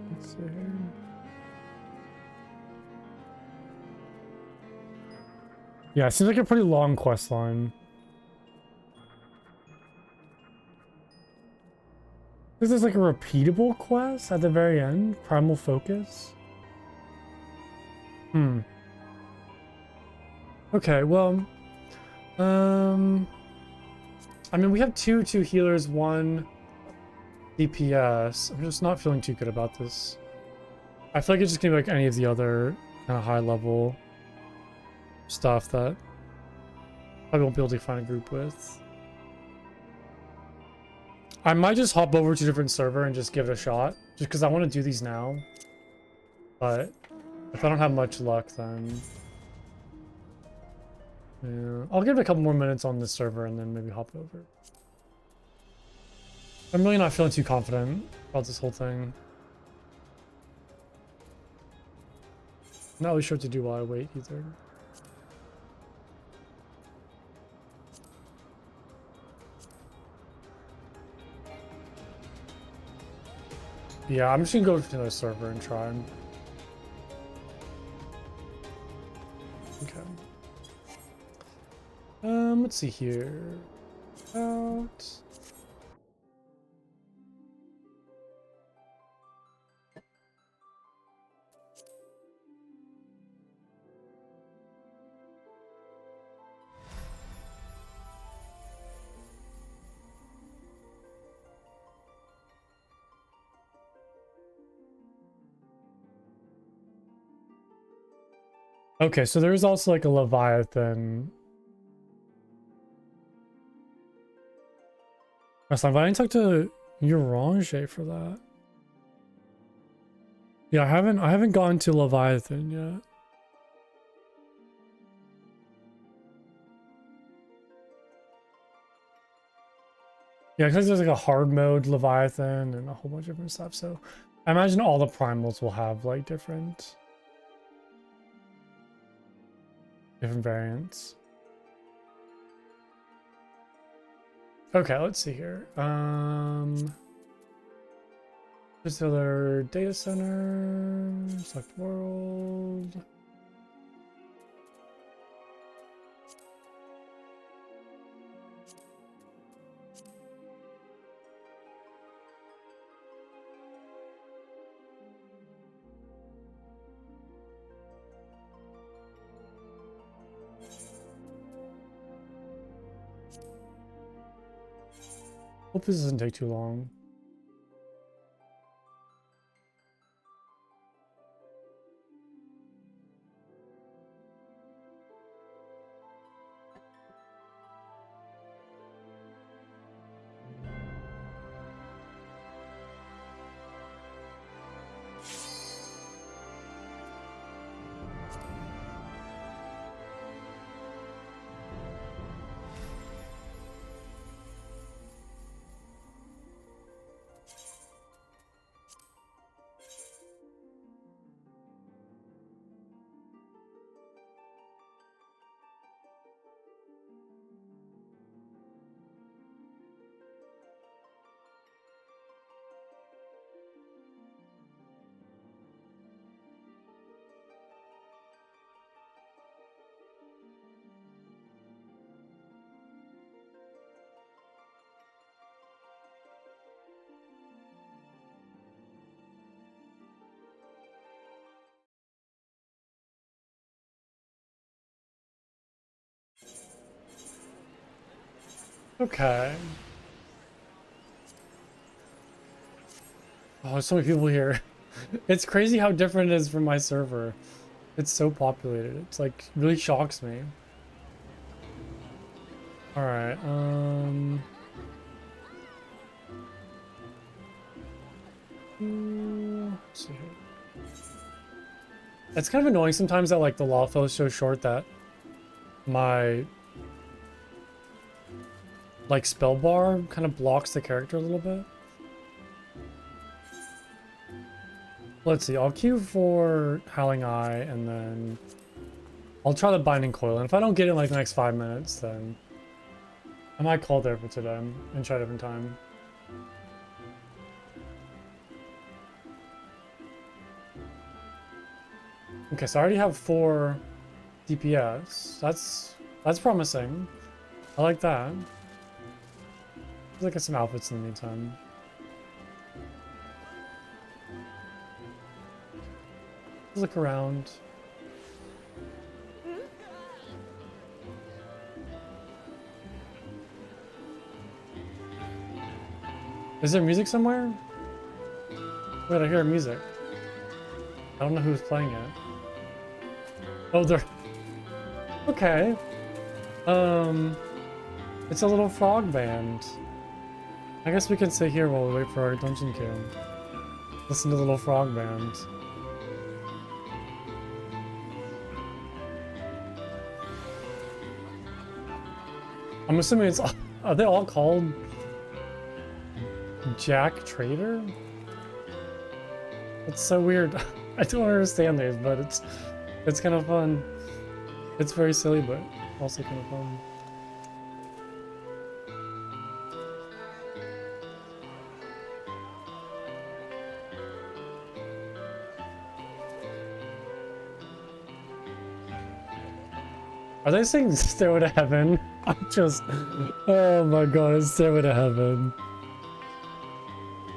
Let's see. Yeah, it seems like a pretty long quest line. This is like a repeatable quest at the very end. Primal Focus. Okay, well, I mean, we have two healers, 1 DPS. I'm just not feeling too good about this. I feel like it's just gonna be like any of the other kind of high level stuff that I won't be able to find a group with. I might just hop over to a different server and just give it a shot, just because I want to do these now. But if I don't have much luck, then yeah, I'll give it a couple more minutes on this server and then maybe hop over. I'm really not feeling too confident about this whole thing. Not really sure what to do while I wait either. Yeah, I'm just gonna go to another server and try. Okay. Let's see here. Out. Okay, so there's also like a Leviathan. That's fine, but I didn't talk to Urange for that. Yeah, I haven't gone to Leviathan yet. Yeah, because there's like a hard mode Leviathan and a whole bunch of different stuff. So I imagine all the primals will have like different variants. Okay, let's see here. Just another data center. Select world. Hope this doesn't take too long. Okay. Oh, there's so many people here. It's crazy how different it is from my server. It's so populated. It's like really shocks me. All right. Let's see here. It's kind of annoying sometimes that like the law flow is so short that my like spell bar kind of blocks the character a little bit. Let's see, I'll queue for Howling Eye and then I'll try the Binding Coil. And if I don't get it in like the next 5 minutes, then I might call there for today and try a different time. Okay, so I already have 4 DPS. That's promising. I like that. Let's get some outfits in the meantime. Look around. Is there music somewhere? Wait, I hear music. I don't know who's playing it. Oh, they're... Okay. It's a little frog band. I guess we can sit here while we wait for our dungeon queue. Listen to the little frog band. I'm assuming it's... Are they all called... Jack Trader? It's so weird. I don't understand these, but It's kind of fun. It's very silly, but also kind of fun. Are they saying Stairway to Heaven? I just... Oh my god, it's Stairway to Heaven.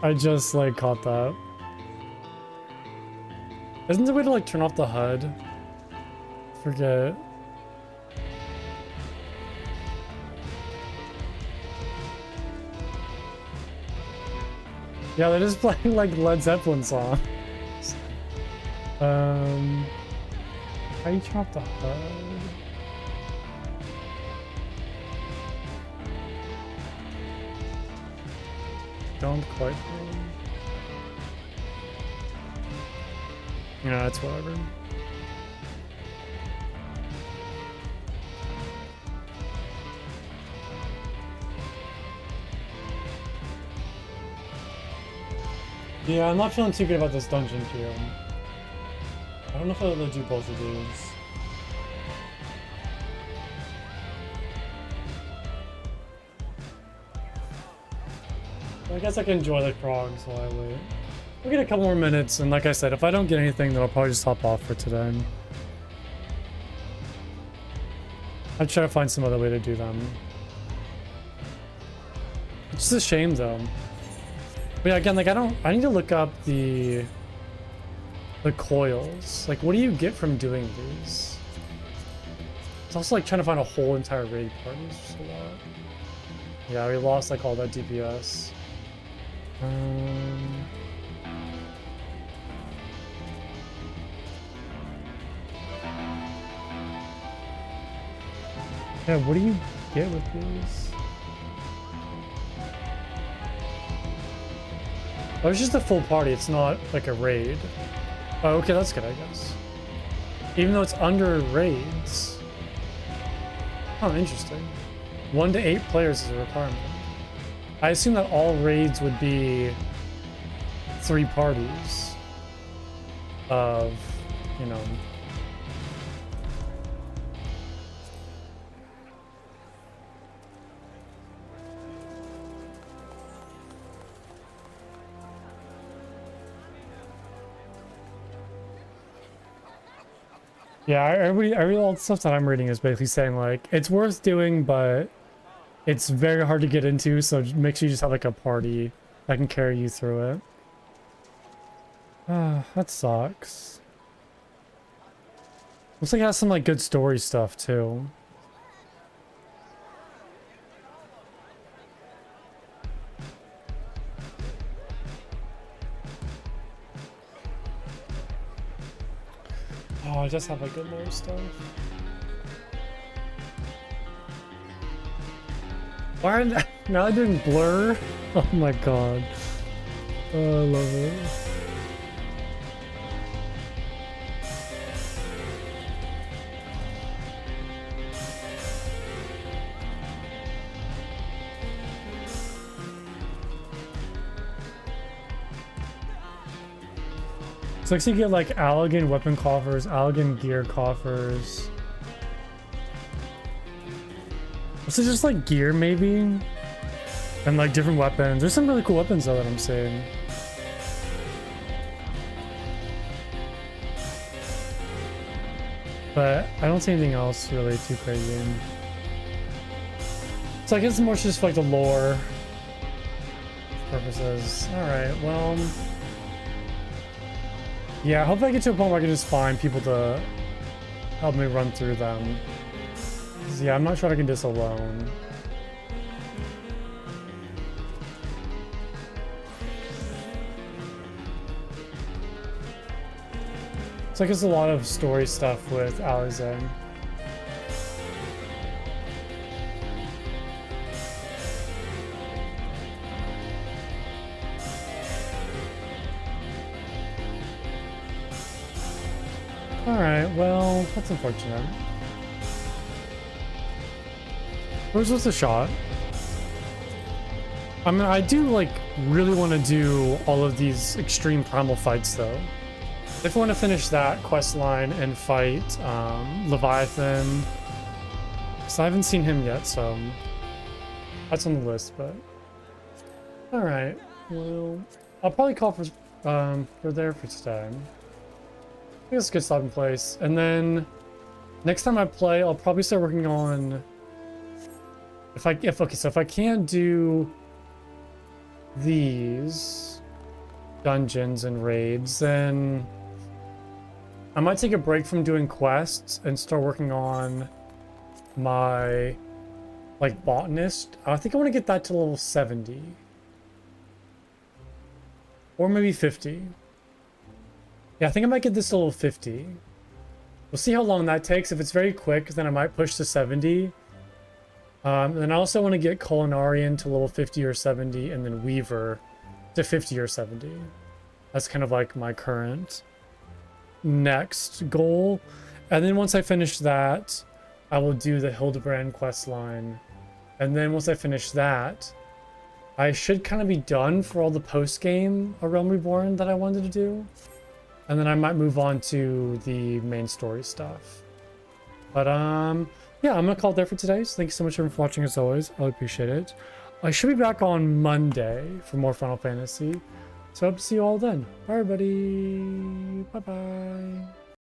I just, like, caught that. Isn't there a way to, like, turn off the HUD? Forget. Yeah, they're just playing, like, Led Zeppelin songs. How do you turn off the HUD? Don't quite know. Yeah, it's whatever. Yeah, I'm not feeling too good about this dungeon here. I don't know if I'll be able to do both of these. I guess I can enjoy the frogs while I wait. We'll get a couple more minutes, and like I said, if I don't get anything, then I'll probably just hop off for today. I'll try to find some other way to do them. It's just a shame, though. But yeah, again, like, I need to look up the coils. Like, what do you get from doing these? It's also like trying to find a whole entire raid party is just a lot. Yeah, we lost like all that DPS. Yeah, what do you get with these? Oh, it's just a full party, it's not like a raid. Oh, okay, that's good, I guess. Even though it's under raids. Oh, interesting. 1 to 8 players is a requirement. I assume that all raids would be 3 parties of, you know... Yeah, I read all the stuff that I'm reading is basically saying, like, it's worth doing, but it's very hard to get into, so make sure you just have, like, a party that can carry you through it. Ah, that sucks. Looks like it has some, like, good story stuff, too. Oh, I just have like good lore stuff. Why are they, now they're doing blur? Oh my god. Oh, I love it. So looks like you get like Allegan weapon coffers, Allegan gear coffers. This is just like gear maybe? And like different weapons. There's some really cool weapons though that I'm seeing. But I don't see anything else really too crazy. So I guess it's more just for like the lore purposes. Alright, well... Yeah, I hope I get to a point where I can just find people to help me run through them. 'Cause, yeah, I'm not sure I can do this alone. So I guess a lot of story stuff with Alizé. Alright, well, that's unfortunate. Where's the shot? I mean, I do, like, really want to do all of these extreme primal fights, though. If I want to finish that quest line and fight Leviathan, because I haven't seen him yet, so that's on the list. But all right, well, I'll probably call for there for today. I think it's a good stopping place. And then next time I play, I'll probably start working on okay, so if I can't do these dungeons and raids, then I might take a break from doing quests and start working on my like botanist. I think I want to get that to level 70 or maybe 50. Yeah, I think I might get this to level 50. We'll see how long that takes. If it's very quick, then I might push to 70. And then I also want to get Culinarian to level 50 or 70, and then Weaver to 50 or 70. That's kind of like my current next goal. And then once I finish that, I will do the Hildebrand quest line. And then once I finish that, I should kind of be done for all the post-game Realm Reborn that I wanted to do. And then I might move on to the main story stuff. But yeah, I'm gonna call it there for today. So thank you so much for watching as always. I appreciate it. I should be back on Monday for more Final Fantasy. So I hope to see you all then. Bye everybody. Bye bye.